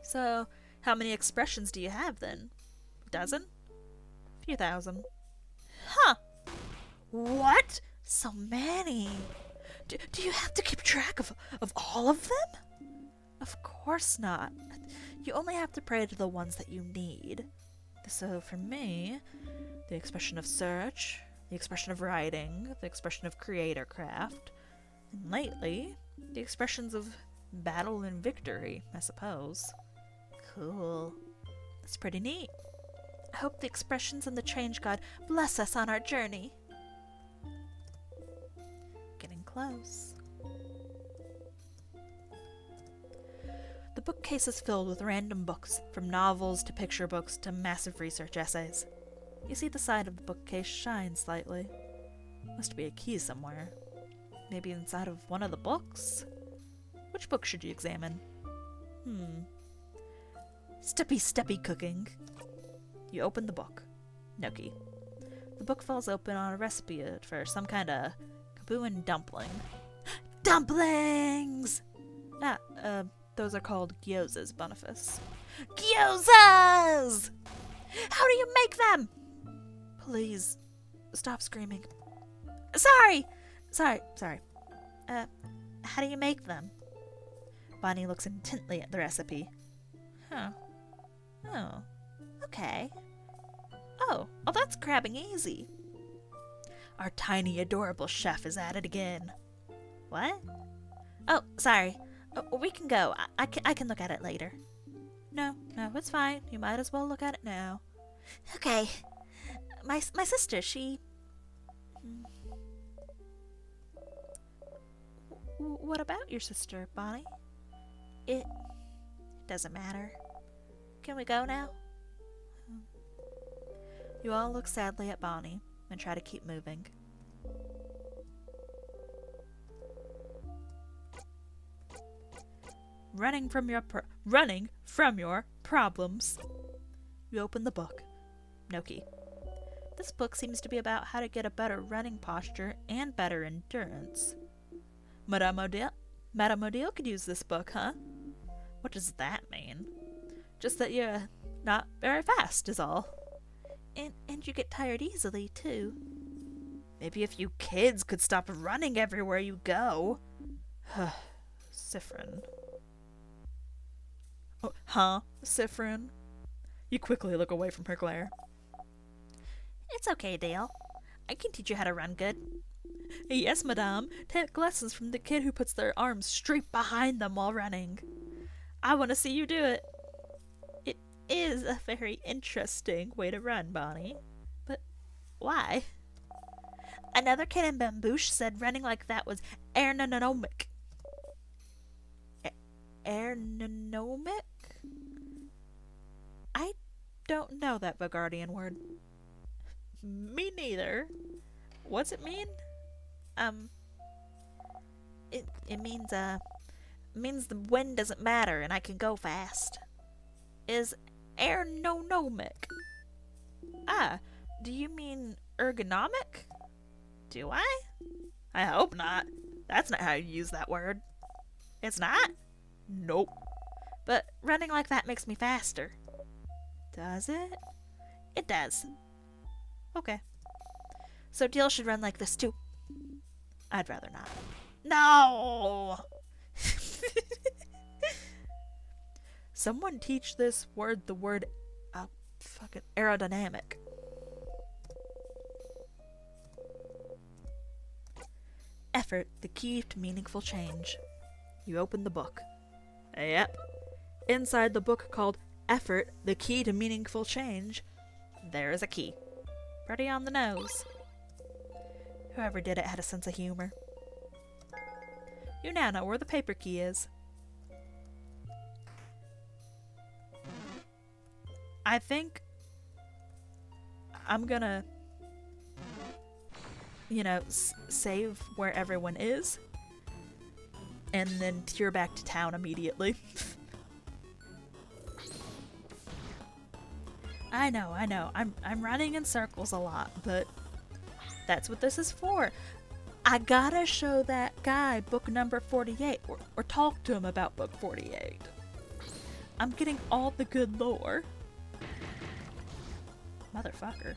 So, how many expressions do you have, then? Dozen? Few thousand. Huh! What? So many! Do you have to keep track of all of them? Of course not. You only have to pray to the ones that you need. So for me, the expression of search, the expression of writing, the expression of creator craft, and lately, the expressions of battle and victory, I suppose. Cool. That's pretty neat. I hope the expressions and the change god bless us on our journey. Getting close. The bookcase is filled with random books, from novels to picture books to massive research essays. You see the side of the bookcase shine slightly. Must be a key somewhere. Maybe inside of one of the books? Which book should you examine? Steppy cooking. You open the book. No key. The book falls open on a recipe for some kind of Kabuan dumpling. Dumplings! Those are called gyozas, Boniface. Gyozas! How do you make them? Please, stop screaming. Sorry! How do you make them? Bonnie looks intently at the recipe. Huh. Oh. Okay. Oh, that's crabbing easy. Our tiny, adorable chef is at it again. What? Oh, sorry. We can go. I can look at it later. No, it's fine. You might as well look at it now. Okay. My sister, she... What about your sister, Bonnie? It doesn't matter. Can we go now? You all look sadly at Bonnie and try to keep moving. running from your problems. You open the book. No key. This book seems to be about how to get a better running posture and better endurance. Madame Odile could use this book, huh? What does that mean? Just that you're not very fast is all. And you get tired easily, too. Maybe if you kids could stop running everywhere you go. Siffrin. Oh, huh, Siffrin? You quickly look away from her glare. It's okay, Dale. I can teach you how to run good. Yes, madame. Take lessons from the kid who puts their arms straight behind them while running. I want to see you do it. It is a very interesting way to run, Bonnie. But why? Another kid in Bambouche said running like that was aerodynamic. Aerodynamic? I don't know that Vagardian word. Me neither. What's it mean? It means the wind doesn't matter and I can go fast. Is aerodynamic? Ah, do you mean ergonomic? Do I? I hope not. That's not how you use that word. It's not? Nope. But running like that makes me faster. Does it? It does. Okay. So Dale should run like this too. I'd rather not. No! Someone teach this word the word fucking aerodynamic. Effort, the key to meaningful change. You open the book. Yep. Inside the book called Effort, the Key to Meaningful Change, there is a key. Pretty on the nose. Whoever did it had a sense of humor. You now know where the paper key is. I think I'm gonna, save where everyone is and then tear back to town immediately. I know. I'm running in circles a lot, but that's what this is for. I gotta show that guy book number 48 or talk to him about book 48. I'm getting all the good lore. Motherfucker.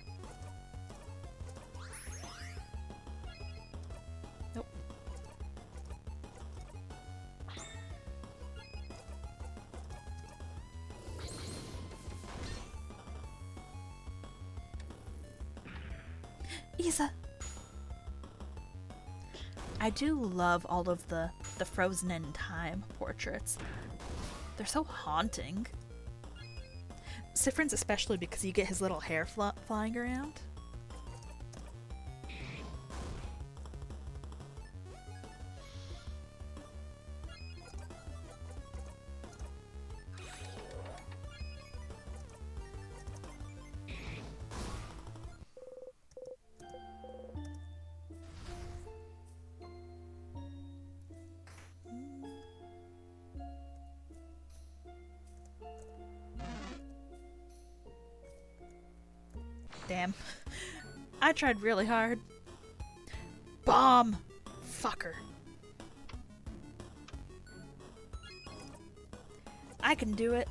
Nope. Isa! I do love all of the frozen in time portraits. They're so haunting. Siffrin's especially because you get his little hair flying around. Damn. I tried really hard. Bomb! Fucker. I can do it.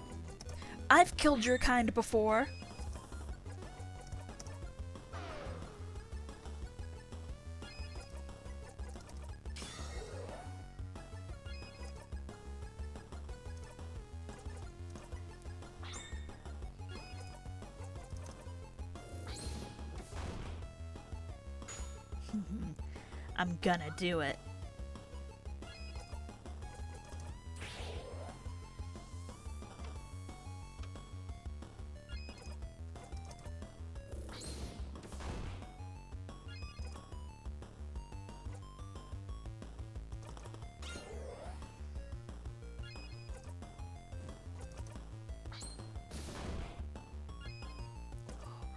I've killed your kind before. I'm gonna do it.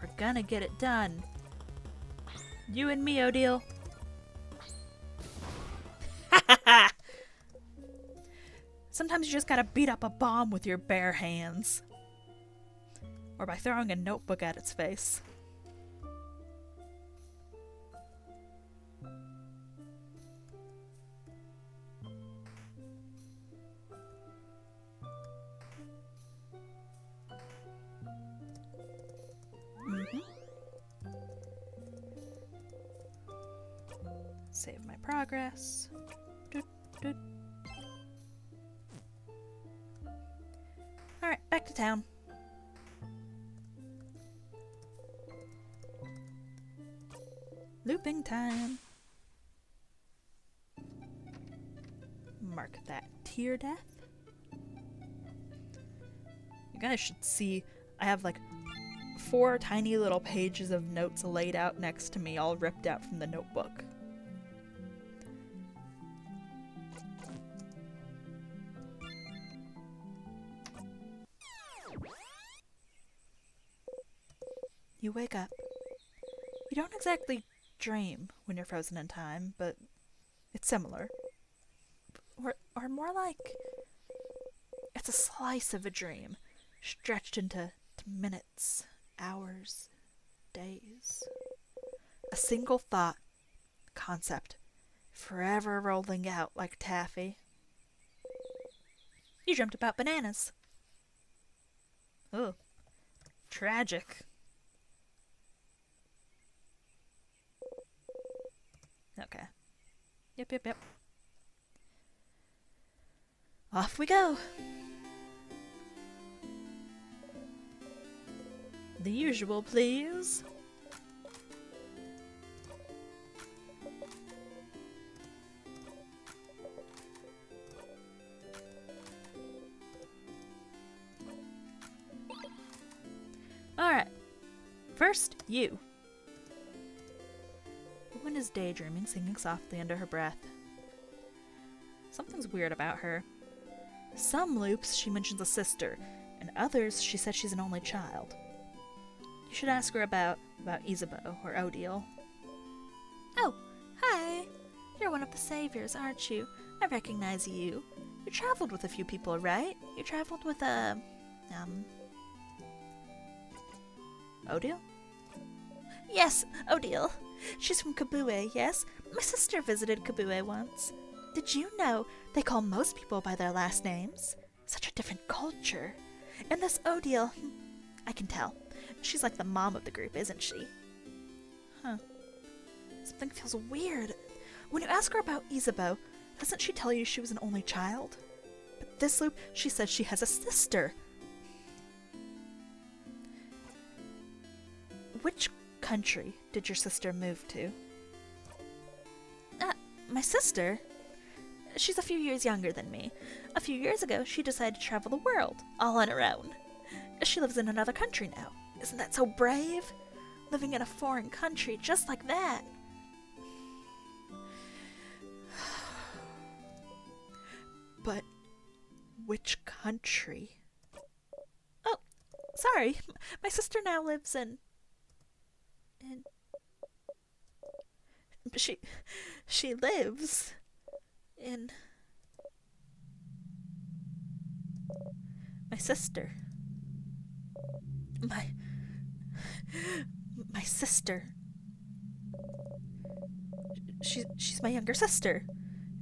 We're gonna get it done. You and me, Odile. Sometimes you just gotta beat up a bomb with your bare hands. Or by throwing a notebook at its face. Save my progress. Doot, doot. Alright, back to town. Looping time. Mark that tear death. You guys should see, I have like 4 tiny little pages of notes laid out next to me, all ripped out from the notebook. You wake up. You don't exactly dream when you're frozen in time, but it's similar. Or more like it's a slice of a dream, stretched into minutes, hours, days. A single thought, concept, forever rolling out like taffy. You dreamt about bananas. Oh, tragic. Okay. Yep. Off we go. The usual, please. Alright. First, you. The woman is daydreaming, singing softly under her breath. Something's weird about her. Some loops she mentions a sister, and others she says she's an only child. You should ask her about Isabeau or Odile. Oh, hi. You're one of the saviors, aren't you? I recognize you. You traveled with a few people, right? You traveled with, Odile? Yes, Odile. She's from Kabue, yes? My sister visited Kabue once. Did you know they call most people by their last names? Such a different culture. And this Odile, I can tell. She's like the mom of the group, isn't she? Huh. Something feels weird. When you ask her about Isabeau, doesn't she tell you she was an only child? But this loop, she says she has a sister. Which country did your sister move to? My sister? She's a few years younger than me. A few years ago, she decided to travel the world, all on her own. She lives in another country now. Isn't that so brave? Living in a foreign country just like that. But which country? Oh, sorry. My sister now lives in... She lives in... My sister. My sister. She's my younger sister.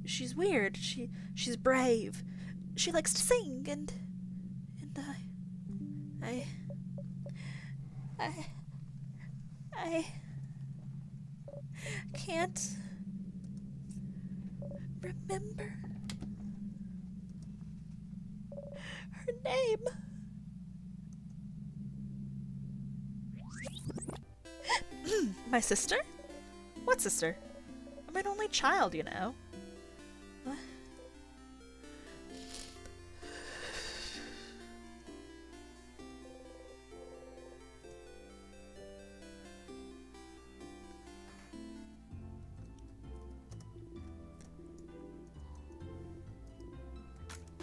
She's weird. She's brave. She likes to sing and I can't remember her name. My sister? What sister? I'm an only child, you know.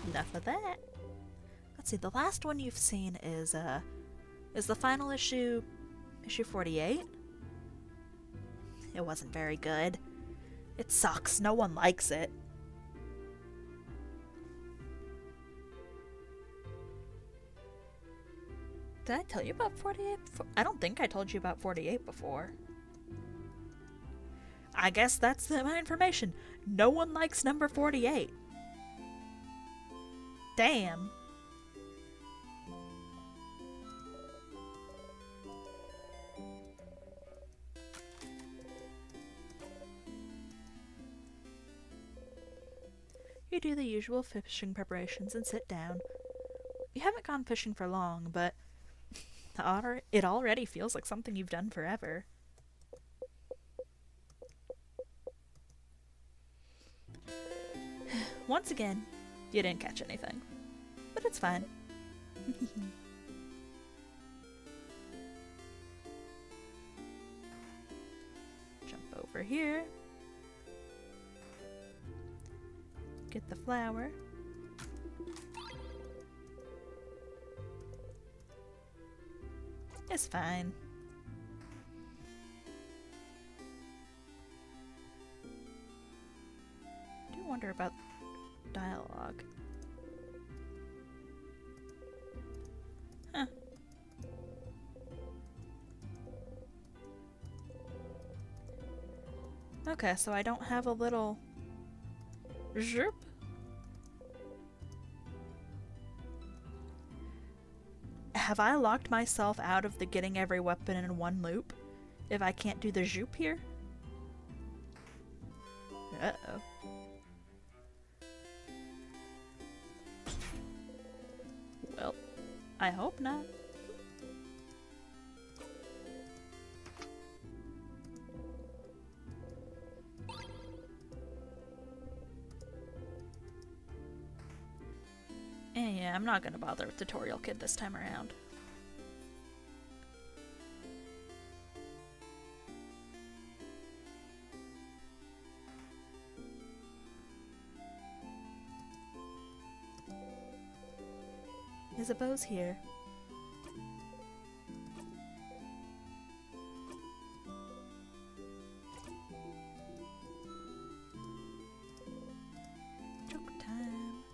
Enough of that. Let's see, the last one you've seen is the final issue 48? It wasn't very good. It sucks. No one likes it. Did I tell you about 48 before? I don't think I told you about 48 before. I guess that's my information. No one likes number 48. Damn. You do the usual fishing preparations and sit down. You haven't gone fishing for long, but it already feels like something you've done forever. Once again, you didn't catch anything, but it's fine. Jump over here. Get the flower. It's fine. I do wonder about dialogue. Huh. Okay, so I don't have a little zhirp. Have I locked myself out of the getting every weapon in one loop if I can't do the zoop here? Uh-oh. Well, I hope not. Yeah, I'm not gonna bother with Tutorial Kid this time around. Isabeau's here. Joke time.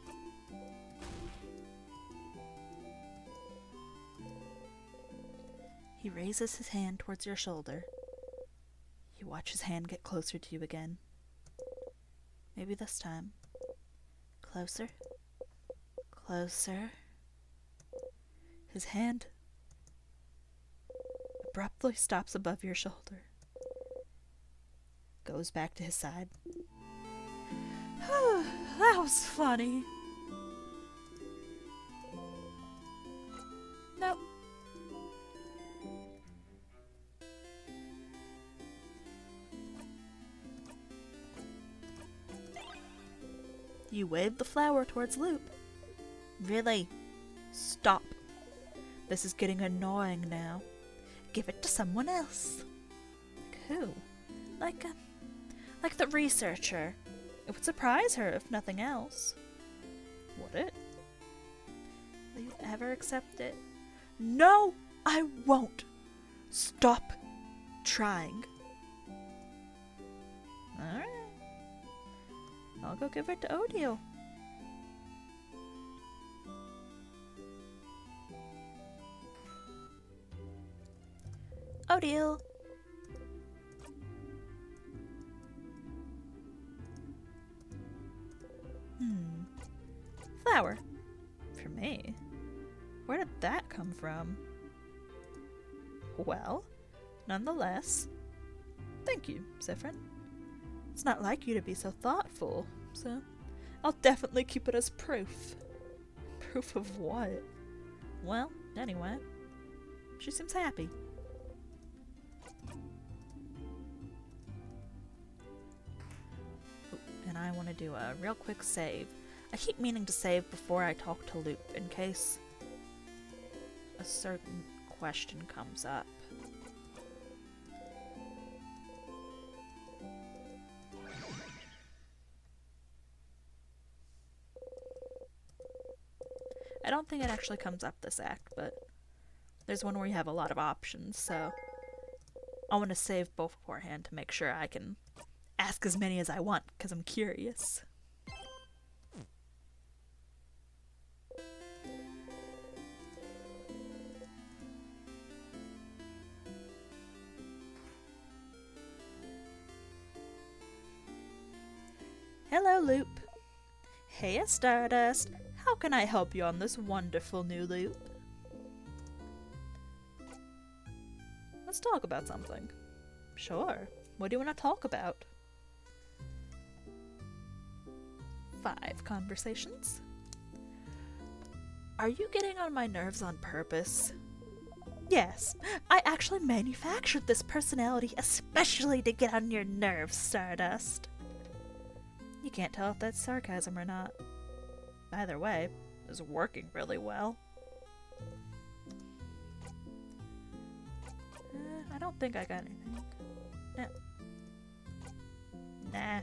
He raises his hand towards your shoulder. You watch his hand get closer to you again. Maybe this time. Closer. Closer. His hand abruptly stops above your shoulder. Goes back to his side. That was funny. Nope. You wave the flower towards Loop. Really? Stop. This is getting annoying now. Give it to someone else. Like who? Like the researcher. It would surprise her if nothing else. Would it? Will you ever accept it? No, I won't. Stop trying. Alright. I'll go give it to Odile. Odile. Flower. For me? Where did that come from? Well, nonetheless, thank you, Zephyrin. It's not like you to be so thoughtful, so I'll definitely keep it as proof. Proof of what? Well, anyway, she seems happy. And I want to do a real quick save. I keep meaning to save before I talk to Loop in case a certain question comes up. I don't think it actually comes up this act, but there's one where you have a lot of options, so I want to save both beforehand to make sure I can ask as many as I want, because I'm curious. Hello, Loop. Hey, Stardust. How can I help you on this wonderful new loop? Let's talk about something. Sure. What do you want to talk about? 5 conversations. Are you getting on my nerves on purpose? Yes, I actually manufactured this personality especially to get on your nerves, Stardust. You can't tell if that's sarcasm or not. Either way, it's working really well. I don't think I got anything. Nah.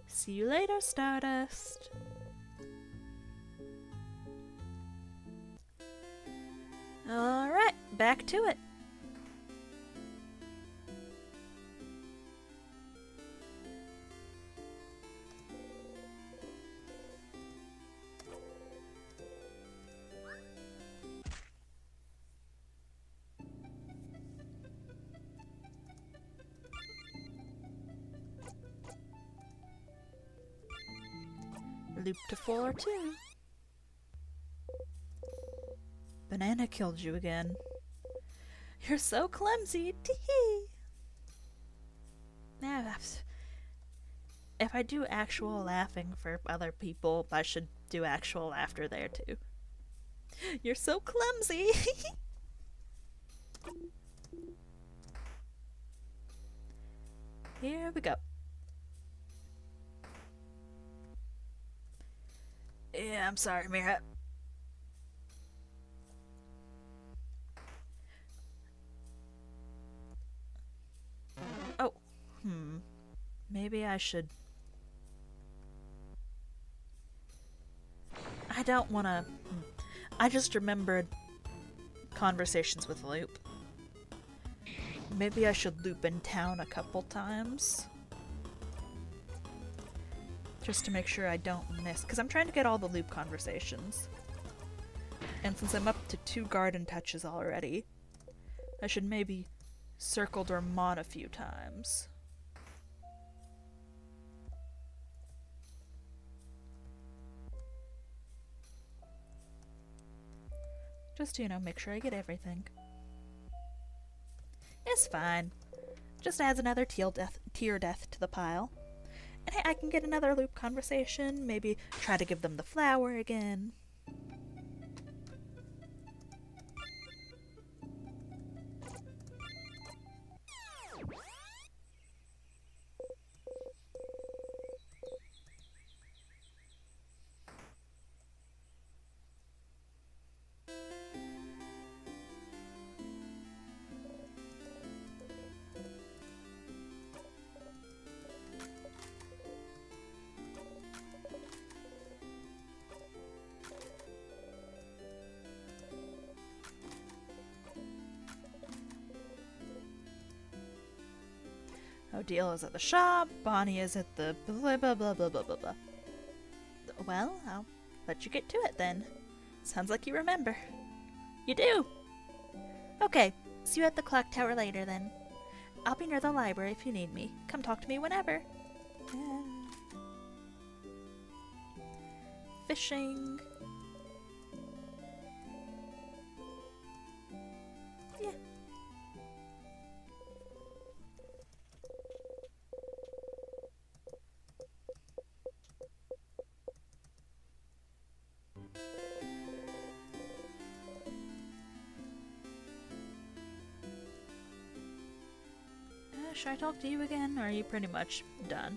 See you later, Stardust. Alright, back to it. Loop to 4 too. Banana killed you again. You're so clumsy. Tee-hee. Now, if I do actual laughing for other people, I should do actual laughter there too. You're so clumsy. Here we go. Yeah, I'm sorry, Mira. Oh, maybe I should... I don't want to... I just remembered conversations with Loop. Maybe I should loop in town a couple times. Just to make sure I don't miss, because I'm trying to get all the Loop conversations. And since I'm up to 2 garden touches already, I should maybe circle Dormont a few times. Just to, you know, make sure I get everything. It's fine. Just adds another tier death to the pile. And hey, I can get another Loop conversation, maybe try to give them the flower again. Odile is at the shop, Bonnie is at the blah blah blah blah blah blah blah. Well, I'll let you get to it then. Sounds like you remember. You do! Okay, see you at the clock tower later then. I'll be near the library if you need me. Come talk to me whenever. Fishing. Yeah. Should I talk to you again, or are you pretty much done?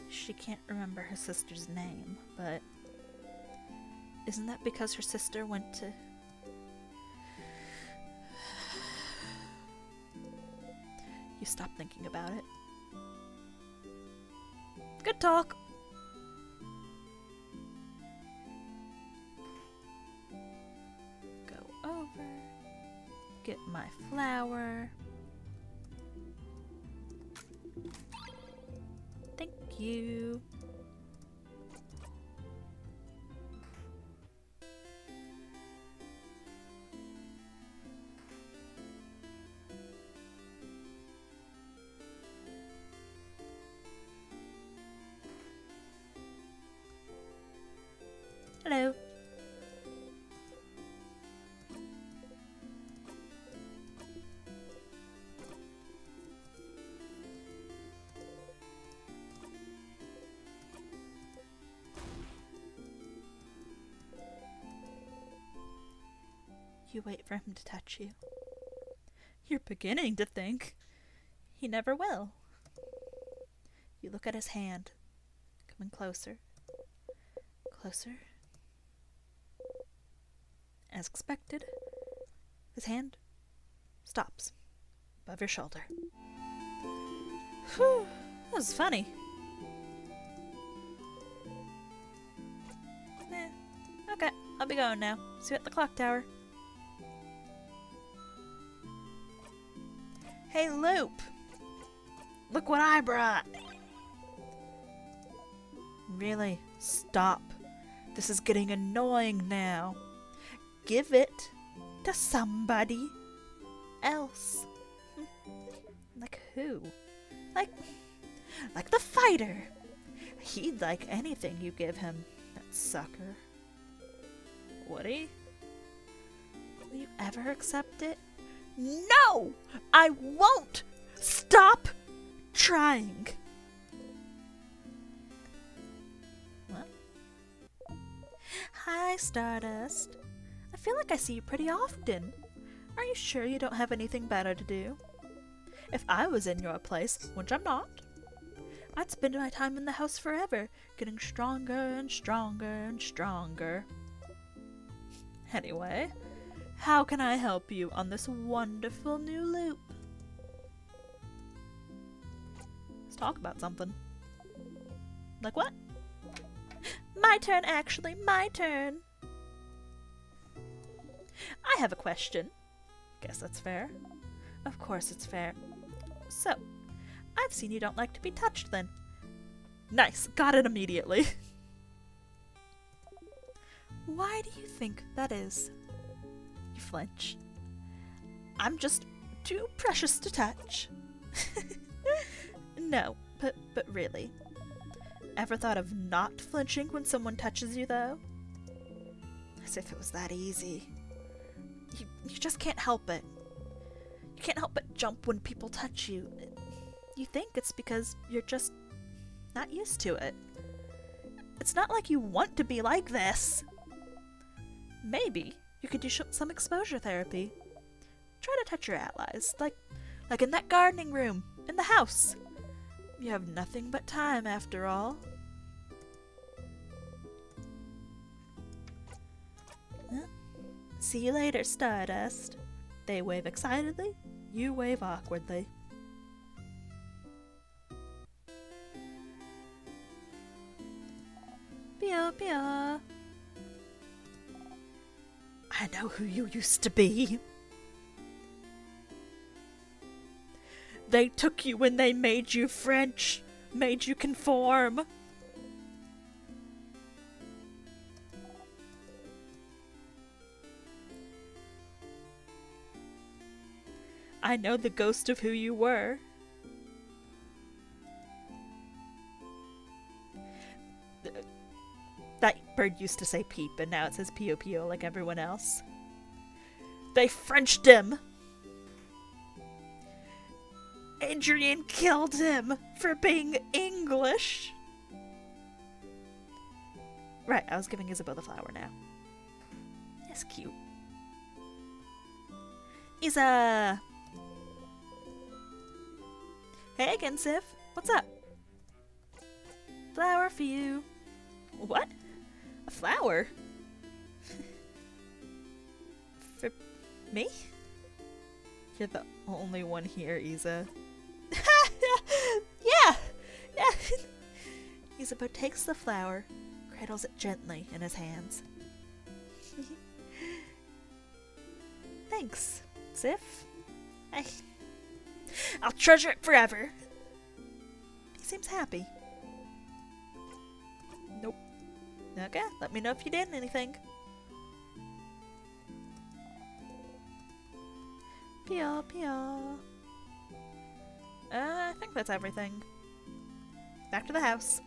She can't remember her sister's name, but isn't that because her sister went to... You stop thinking about it. Good talk. Go over. Get my flower. Thank you. Hello. You wait for him to touch you. You're beginning to think he never will. You look at his hand, coming closer, closer. As expected, his hand stops above your shoulder. Whew, that was funny. Okay, I'll be going now. See you at the clock tower. Hey, Loop! Look what I brought! Really, stop. This is getting annoying now. Give it to somebody else. Like who? Like the fighter. He'd like anything you give him, that sucker. Woody? Will you ever accept it? No! I won't! Stop trying! What? Hi, Stardust. I feel like I see you pretty often. Are you sure you don't have anything better to do? If I was in your place, which I'm not, I'd spend my time in the house forever, getting stronger and stronger and stronger. Anyway, how can I help you on this wonderful new loop? Let's talk about something. Like what? My turn, actually, my turn. I have a question. Guess that's fair. Of course it's fair. So, I've seen you don't like to be touched then. Nice, got it immediately. Why do you think that is? You flinch. I'm just too precious to touch. No, but really. Ever thought of not flinching when someone touches you, though? As if it was that easy. You just can't help it. You can't help but jump when people touch you. You think it's because you're just not used to it. It's not like you want to be like this. Maybe you could do some exposure therapy. Try to touch your allies, like in that gardening room, in the house. You have nothing but time, after all. Huh? See you later, Stardust. They wave excitedly, you wave awkwardly. Pia, pia. I know who you used to be. They took you when they made you French, made you conform. I know the ghost of who you were. That bird used to say peep, and now it says pio like everyone else. They Frenched him! Adrian killed him for being English! Right, I was giving Isabeau the flower now. That's cute. Isa! Hey again, Sif. What's up? Flower for you. What? A flower? For me? You're the only one here, Isa. Yeah! Isabeau takes the flower, cradles it gently in his hands. Thanks, Sif. I'll treasure it forever. He seems happy. Okay, let me know if you did anything. Pia, Pia. I think that's everything. Back to the house.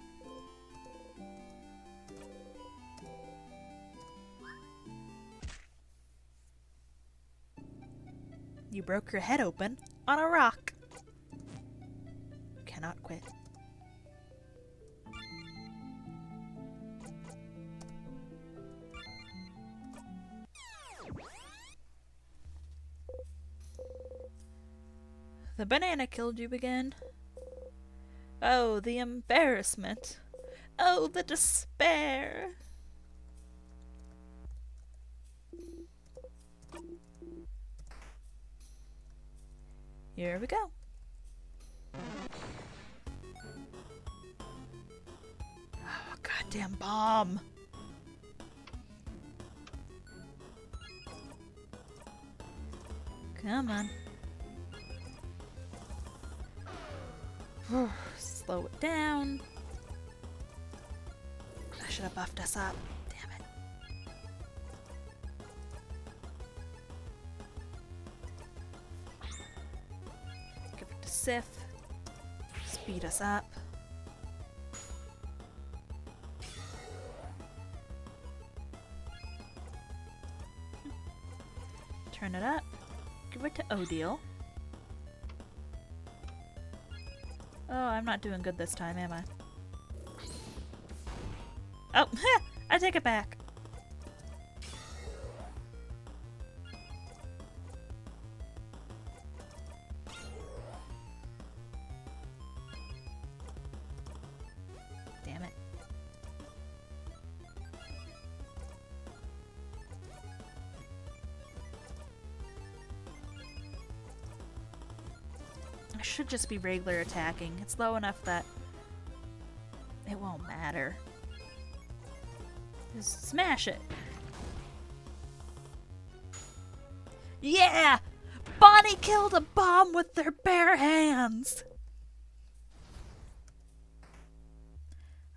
You broke your head open on a rock. You cannot quit. The banana killed you again. Oh, the embarrassment. Oh, the despair. Here we go. Oh, goddamn bomb. Come on. Slow it down. I should have buffed us up. Damn it. Give it to Sif. Speed us up. Turn it up. Give it to Odile. Oh, I'm not doing good this time, am I? Oh, I take it back. Damn it. I should just be regular attacking. It's low enough that it won't matter. Just smash it. Yeah! Bonnie killed a bomb with their bare hands!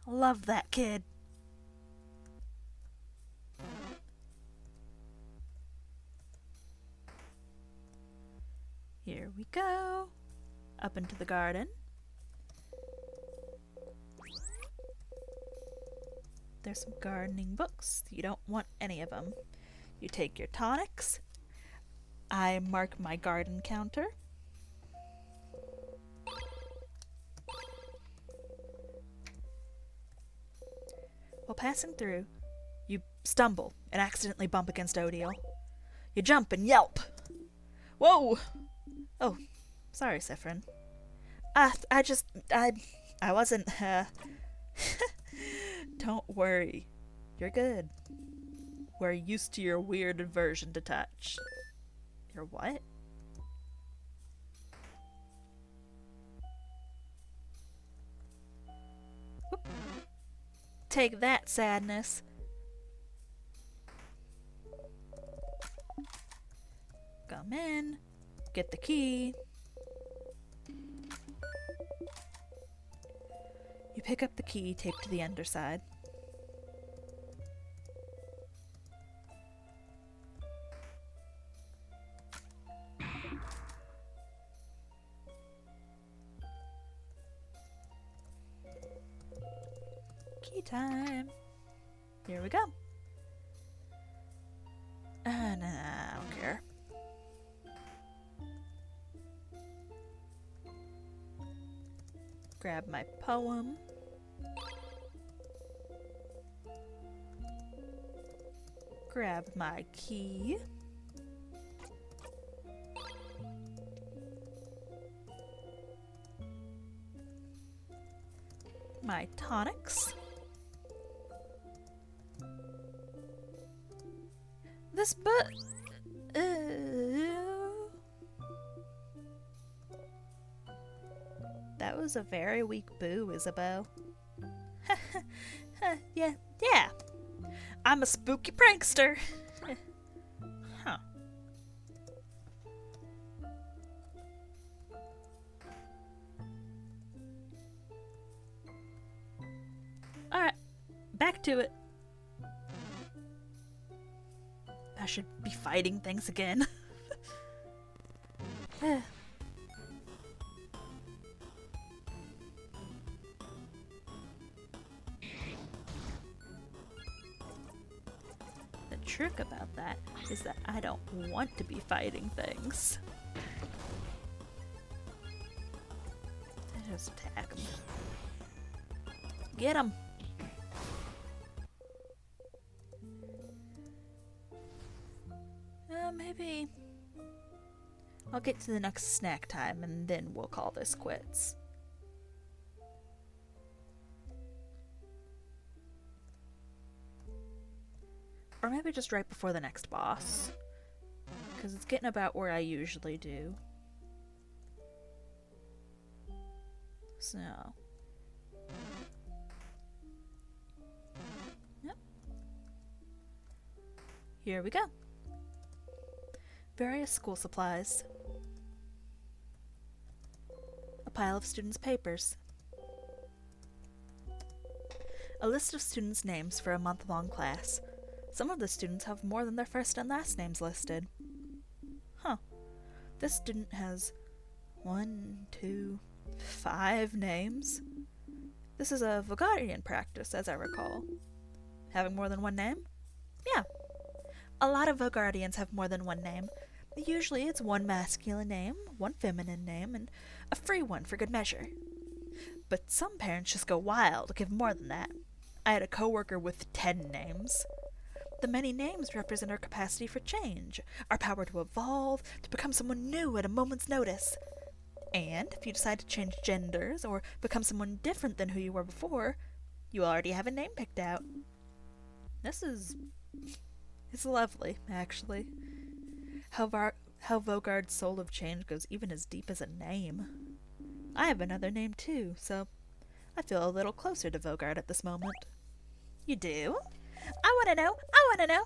Love that kid. Here we go. Up into the garden. There's some gardening books. You don't want any of them. You take your tonics. I mark my garden counter. While passing through, you stumble and accidentally bump against Odile. You jump and yelp. Whoa! Oh, sorry, Siffrin. I wasn't, Don't worry. You're good. We're used to your weird aversion to touch. Your what? Whoop. Take that, sadness. Come in. Get the key. You pick up the key taped to the underside. Key time. Here we go. Nah, I don't care. Grab my poem. Grab my key. My tonics. This book. That was a very weak boo, Isabeau. Yeah. I'm a spooky prankster. Huh. Alright, back to it. I should be fighting things again. Eh. The trick about that is that I don't want to be fighting things. I just attack him. Get him! Maybe I'll get to the next snack time and then we'll call this quits. Or maybe just right before the next boss. Because it's getting about where I usually do. So. Yep. Here we go. Various school supplies. A pile of students' papers. A list of students' names for a month-long class. Some of the students have more than their first and last names listed. Huh. This student has 1, 2, 5 names. This is a Vogarian practice, as I recall. Having more than one name? Yeah. A lot of Vogardians have more than one name. Usually it's one masculine name, one feminine name, and a free one for good measure. But some parents just go wild, give more than that. I had a coworker with 10 names. The many names represent our capacity for change, our power to evolve, to become someone new at a moment's notice. And if you decide to change genders or become someone different than who you were before, you already have a name picked out. It's lovely, actually. How Vogard's soul of change goes even as deep as a name. I have another name too, so I feel a little closer to Vogard at this moment. You do? I want to know! I want to know!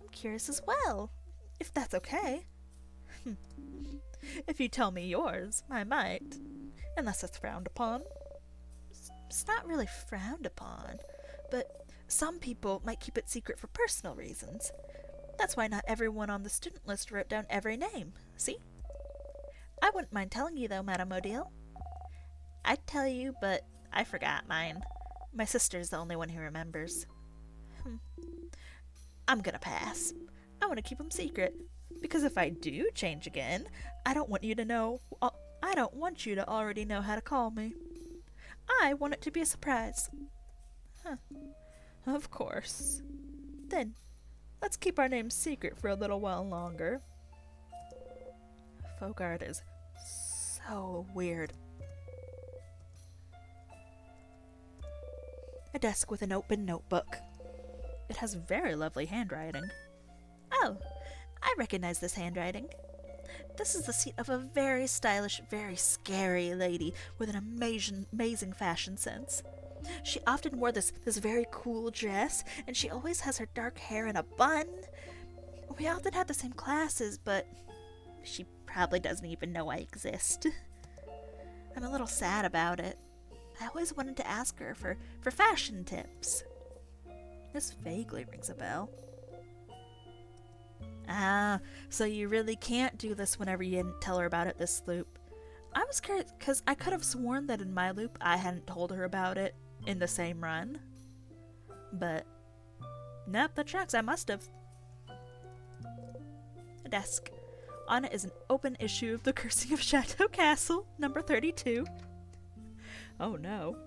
I'm curious as well, if that's okay. If you tell me yours, I might. Unless it's frowned upon. It's not really frowned upon, but some people might keep it secret for personal reasons. That's why not everyone on the student list wrote down every name, see? I wouldn't mind telling you though, Madame Odile. I'd tell you, but I forgot mine. My sister's the only one who remembers. I'm gonna pass. I want to keep them secret, because if I do change again, I don't want you to already know how to call me. I want it to be a surprise. Of course. Then, let's keep our names secret for a little while longer. Vogard is so weird. A desk with an open notebook. It has very lovely handwriting. Oh, I recognize this handwriting. This is the seat of a very stylish, very scary lady with an amazing fashion sense. She often wore this very cool dress, and she always has her dark hair in a bun. We often had the same classes, but she probably doesn't even know I exist. I'm a little sad about it. I always wanted to ask her for fashion tips. This vaguely rings a bell. Ah, so you really can't do this whenever you didn't tell her about it this loop. I was curious, because I could have sworn that in my loop I hadn't told her about it in the same run. But, nope, that tracks, I must have. A desk. On it is an open issue of The Cursing of Chateau Castle, number 32. Oh no.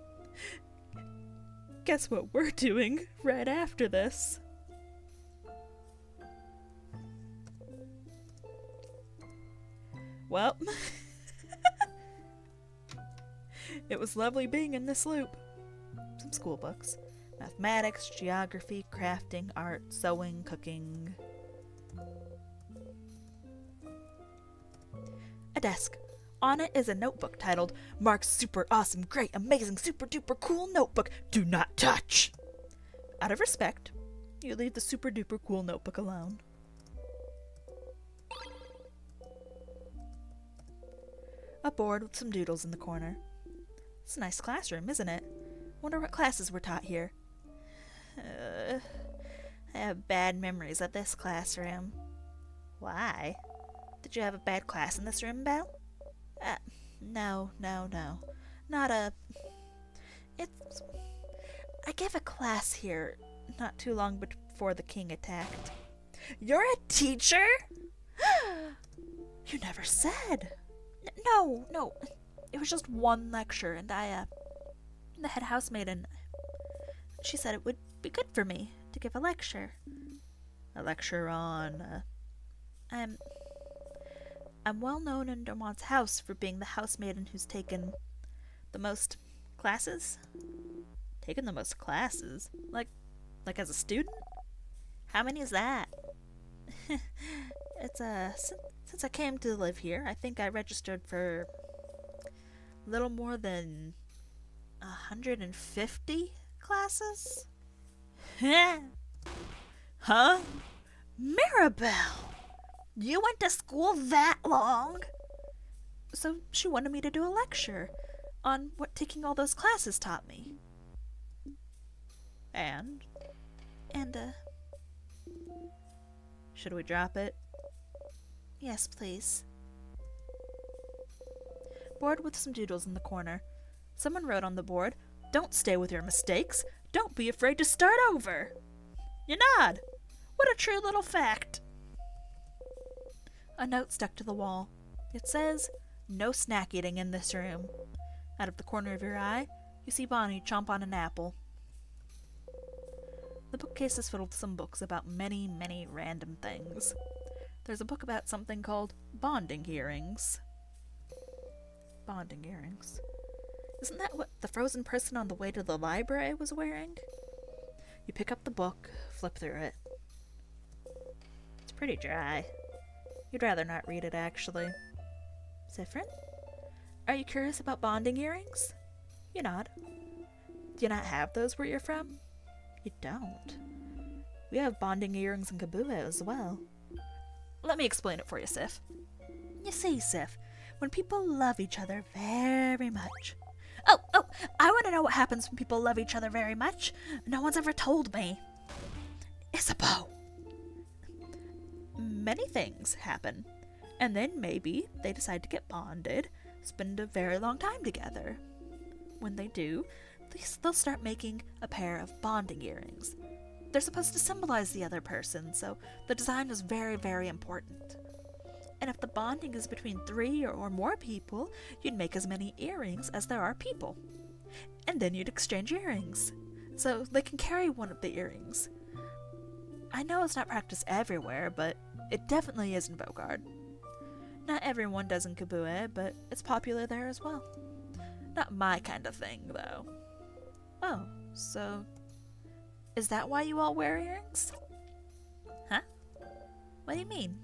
Guess what we're doing right after this? Well, it was lovely being in this loop. Some school books. Mathematics, geography, crafting, art, sewing, cooking. A desk. On it is a notebook titled, Mark's Super Awesome Great Amazing Super Duper Cool Notebook. Do not touch! Out of respect, you leave the super duper cool notebook alone. A board with some doodles in the corner. It's a nice classroom, isn't it? Wonder what classes were taught here. I have bad memories of this classroom. Why? Did you have a bad class in this room, Belle? No. Not a... It's... I gave a class here not too long before the king attacked. You're a teacher? You never said. No. It was just one lecture, and the head housemaid, and she said it would be good for me to give a lecture. A lecture on, I'm well known in Dormont's house for being the housemaiden who's taken the most classes. Taken the most classes? Like as a student? How many is that? Since I came to live here, I think I registered for a little more than 150 classes? Huh? Mirabelle! You went to school that long? So she wanted me to do a lecture on what taking all those classes taught me. And, should we drop it? Yes, please. Board with some doodles in the corner. Someone wrote on the board, "Don't stay with your mistakes. Don't be afraid to start over." You nod. What a true little fact. A note stuck to the wall. It says, "No snack eating in this room." Out of the corner of your eye, you see Bonnie chomp on an apple. The bookcase is filled with some books about many, many random things. There's a book about something called bonding earrings. Bonding earrings. Isn't that what the frozen person on the way to the library was wearing? You pick up the book, flip through it. It's pretty dry. You'd rather not read it, actually. Siffrin? Are you curious about bonding earrings? You nod. Do you not have those where you're from? You don't. We have bonding earrings in Kabua as well. Let me explain it for you, Sif. You see, Sif, when people love each other very much... Oh, I want to know what happens when people love each other very much. No one's ever told me. Isabeau! Many things happen. And then maybe they decide to get bonded, spend a very long time together. When they do, they'll start making a pair of bonding earrings. They're supposed to symbolize the other person, so the design is very, very important. And if the bonding is between 3 or more people, you'd make as many earrings as there are people. And then you'd exchange earrings, so they can carry one of the earrings. I know it's not practiced everywhere, but it definitely is in Bogard. Not everyone does in Kabua, but it's popular there as well. Not my kind of thing, though. Oh, so... is that why you all wear earrings? Huh? What do you mean?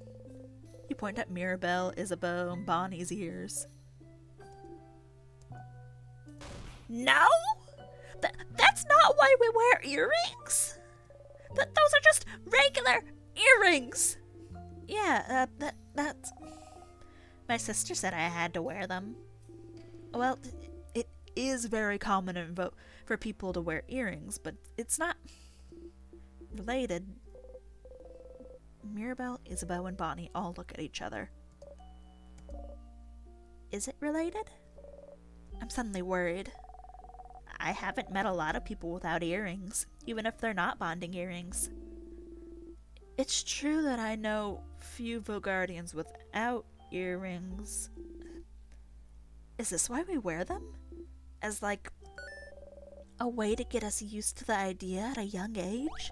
You point at Mirabelle, Isabeau, and Bonnie's ears. No! That's not why we wear earrings! Those are just regular earrings! Yeah, that's... My sister said I had to wear them. Well, it is very common for people to wear earrings, but it's not related. Mirabelle, Isabeau, and Bonnie all look at each other. Is it related? I'm suddenly worried. I haven't met a lot of people without earrings, even if they're not bonding earrings. It's true that I know few Vogardians without earrings. Is this why we wear them? As like a way to get us used to the idea at a young age?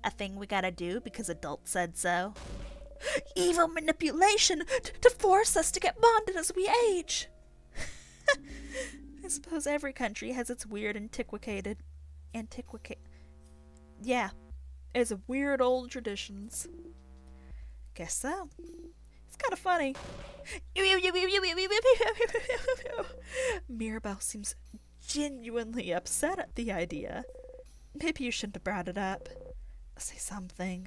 A thing we gotta do because adults said so? Evil manipulation to force us to get bonded as we age! I suppose every country has its weird Yeah, it's weird old traditions. Guess so. It's kind of funny. Mirabelle seems genuinely upset at the idea. Maybe you shouldn't have brought it up. Say something.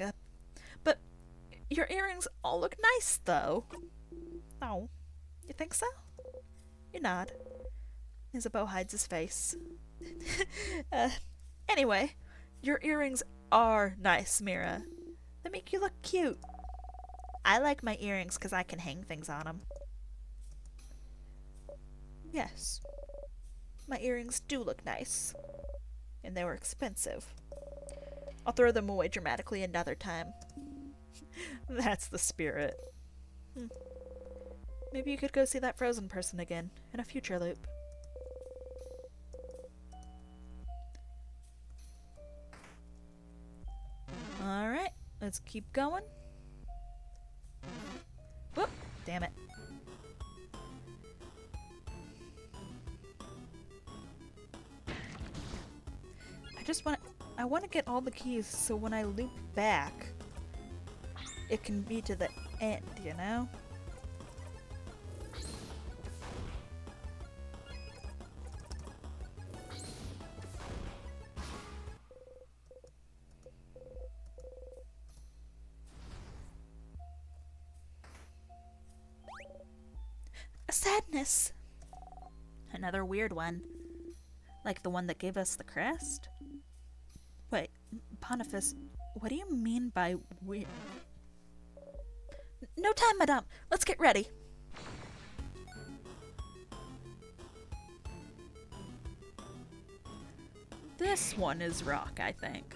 But your earrings all look nice, though. Oh, you think so? You nod. Isabeau hides his face. Anyway, your earrings are nice, Mira. They make you look cute. I like my earrings because I can hang things on them. Yes, my earrings do look nice. And they were expensive. I'll throw them away dramatically another time. That's the spirit. Maybe you could go see that frozen person again in a future loop. Alright, let's keep going. Whoop! Damn it. I want to get all the keys so when I loop back, it can be to the end, you know? A sadness! Another weird one. Like the one that gave us the crest? Wait, Boniface, what do you mean by weird? No time, madame! Let's get ready! This one is rock, I think.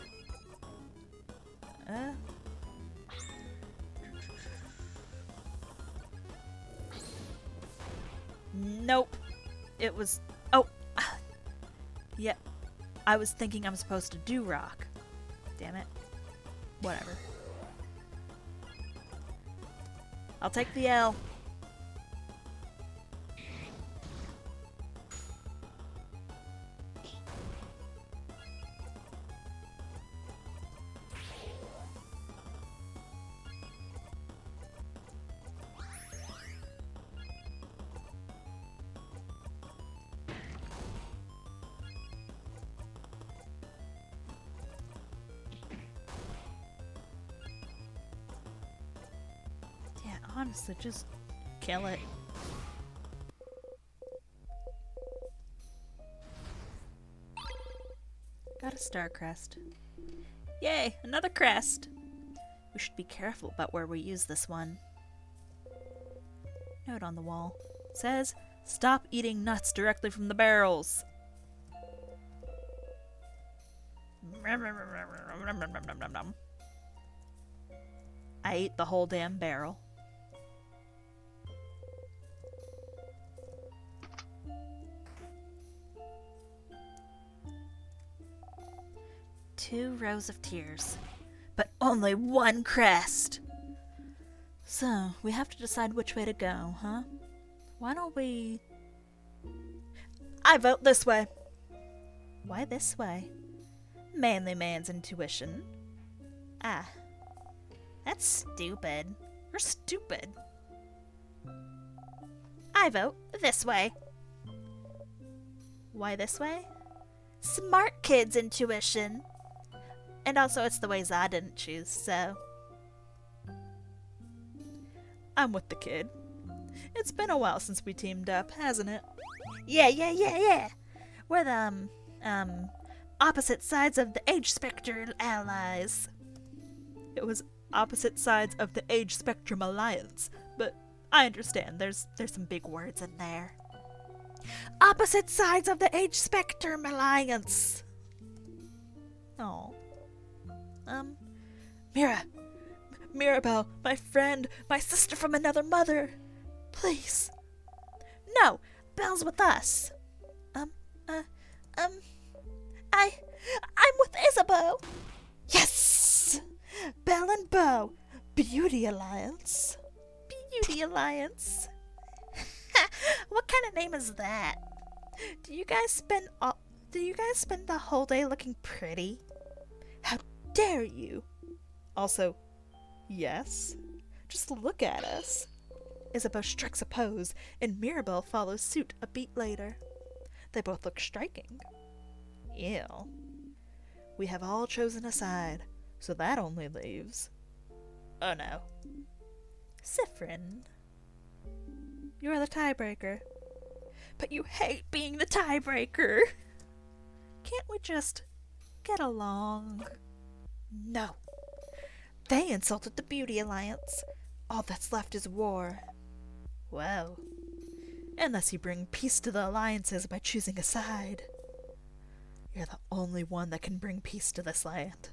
Nope. It was... Oh! Yeah. I was thinking I'm supposed to do rock. Damn it. Whatever. I'll take the L. Honestly, just kill it. Got a star crest. Yay, another crest! We should be careful about where we use this one. Note on the wall. It says, stop eating nuts directly from the barrels. I ate the whole damn barrel. Two rows of tears, but only one crest. So, we have to decide which way to go, huh? Why don't we... I vote this way. Why this way? Manly man's intuition. Ah. That's stupid. You're stupid. I vote this way. Why this way? Smart kid's intuition. And also, it's the ways I didn't choose, so... I'm with the kid. It's been a while since we teamed up, hasn't it? Yeah. We're the, opposite sides of the age spectrum allies. It was opposite sides of the age spectrum alliance, but I understand, there's some big words in there. Opposite sides of the age spectrum alliance! Oh. Mirabelle, my friend, my sister from another mother. Please. No, Belle's with us. I'm with Isabeau. Yes! Belle and Beau. Beauty Alliance. Beauty Alliance. What kind of name is that? Do you guys spend the whole day looking pretty? How dare you? Also, yes. Just look at us. Isabeau strikes a pose, and Mirabelle follows suit a beat later. They both look striking. Ew. We have all chosen a side, so that only leaves... Oh no. Siffrin. You're the tiebreaker. But you hate being the tiebreaker. Can't we just get along? No. They insulted the Beauty Alliance. All that's left is war. Well, unless you bring peace to the alliances by choosing a side. You're the only one that can bring peace to this land.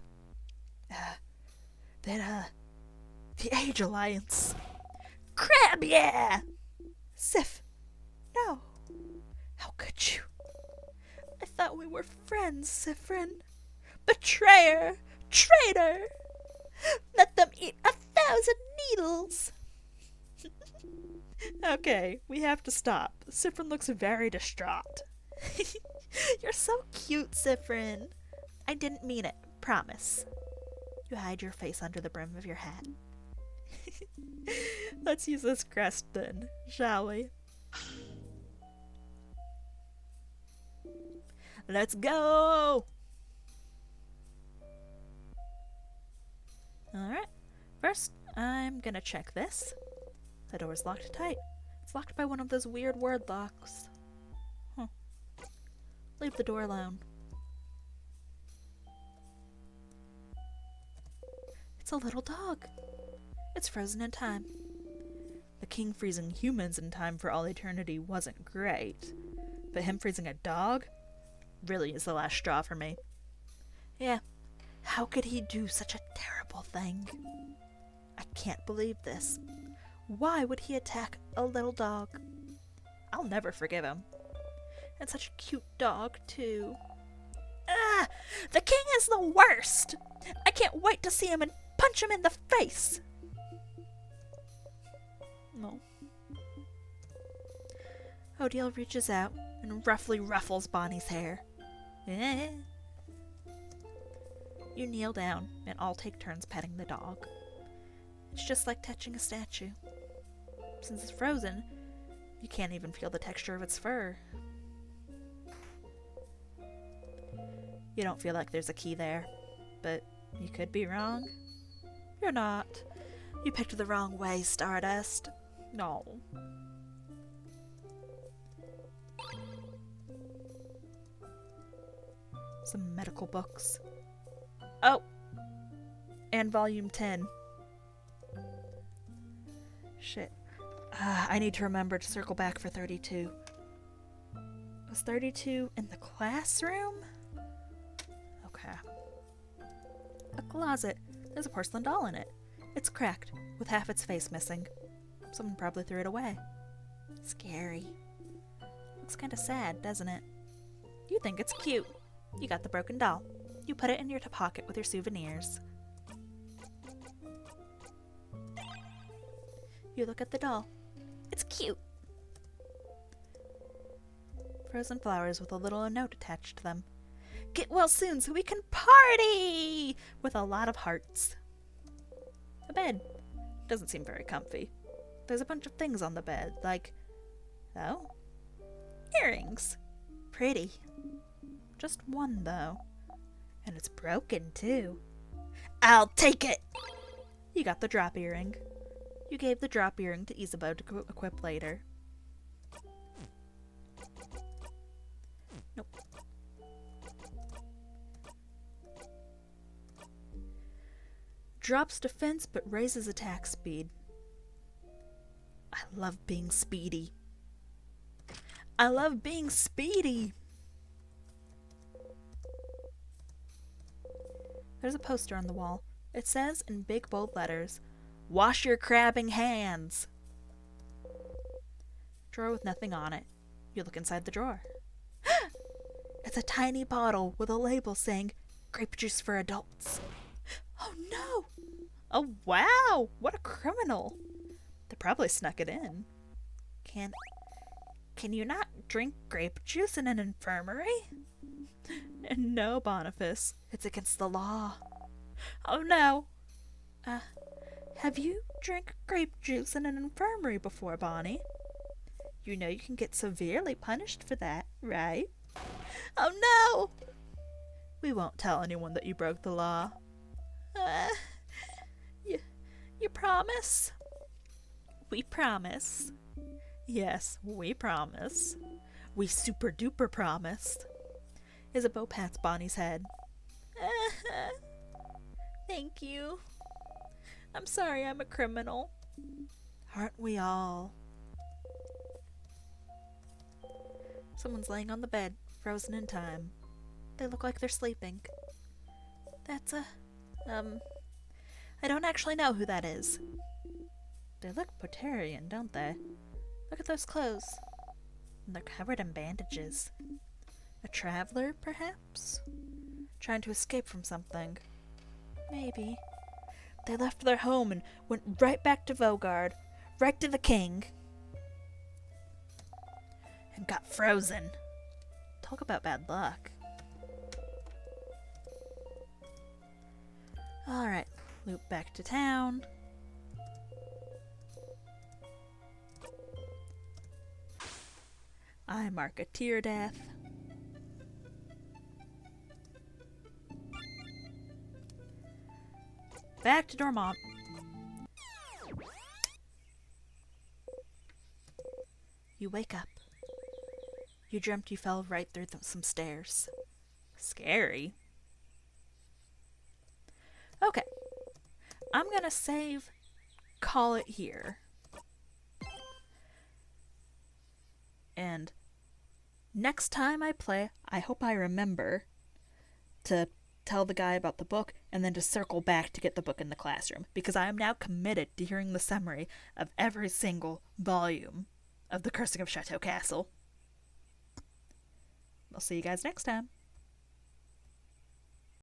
The Age Alliance. Crab, yeah! Sif, no. How could you? I thought we were friends, Siffrin. Betrayer! Traitor! Let them eat 1,000 needles! Okay, we have to stop. Siffrin looks very distraught. You're so cute, Siffrin. I didn't mean it, promise. You hide your face under the brim of your hat. Let's use this crest then, shall we? Let's go! Alright, first I'm gonna check this. The door's locked tight. It's locked by one of those weird word locks. Leave the door alone. It's a little dog. It's frozen in time. The king freezing humans in time for all eternity wasn't great, but him freezing a dog really is the last straw for me. Yeah, how could he do such a terrible thing? I can't believe this. Why would he attack a little dog? I'll never forgive him. And such a cute dog, too. Ah! The king is the worst! I can't wait to see him and punch him in the face! No. Odile reaches out and roughly ruffles Bonnie's hair. Eh. You kneel down and all take turns petting the dog. It's just like touching a statue. Since it's frozen, you can't even feel the texture of its fur. You don't feel like there's a key there, but you could be wrong. You're not. You picked the wrong way, Stardust. No. Some medical books. Oh! And volume 10. Shit. I need to remember to circle back for 32. Was 32 in the classroom? Okay. A closet. There's a porcelain doll in it. It's cracked, with half its face missing. Someone probably threw it away. Scary. Looks kinda sad, doesn't it? You think it's cute. You got the broken doll. You put it in your pocket with your souvenirs. You look at the doll. It's cute. Frozen flowers with a little note attached to them. Get well soon so we can party! With a lot of hearts. A bed. Doesn't seem very comfy. There's a bunch of things on the bed, like... Oh? Earrings. Pretty. Just one, though. And it's broken, too. I'll take it! You got the drop earring. You gave the drop earring to Isabeau to equip later. Nope. Drops defense but raises attack speed. I love being speedy. I love being speedy! There's a poster on the wall. It says in big bold letters, "Wash your crabbing hands." Drawer with nothing on it. You look inside the drawer. It's a tiny bottle with a label saying, "Grape juice for adults." Oh no! Oh wow! What a criminal! They probably snuck it in. Can you not drink grape juice in an infirmary? No, Boniface. It's against the law. Oh no! Have you drank grape juice in an infirmary before, Bonnie? You know you can get severely punished for that, right? Oh no! We won't tell anyone that you broke the law. You promise? We promise. Yes, we promise. We super duper promise. Isabeau pats Bonnie's head. Thank you. I'm sorry I'm a criminal. Aren't we all? Someone's laying on the bed, frozen in time. They look like they're sleeping. That's I don't actually know who that is. They look Potarian, don't they? Look at those clothes. And they're covered in bandages. A traveler, perhaps? Trying to escape from something. Maybe. They left their home and went right back to Vogard. Right to the king. And got frozen. Talk about bad luck. Alright, loop back to town. I mark a tear death. Back to Dormont. You wake up. You dreamt you fell right through some stairs. Scary. Okay. I'm gonna call it here. And next time I play, I hope I remember to tell the guy about the book and then to circle back to get the book in the classroom, because I am now committed to hearing the summary of every single volume of The Cursing of Chateau Castle. I'll see you guys next time.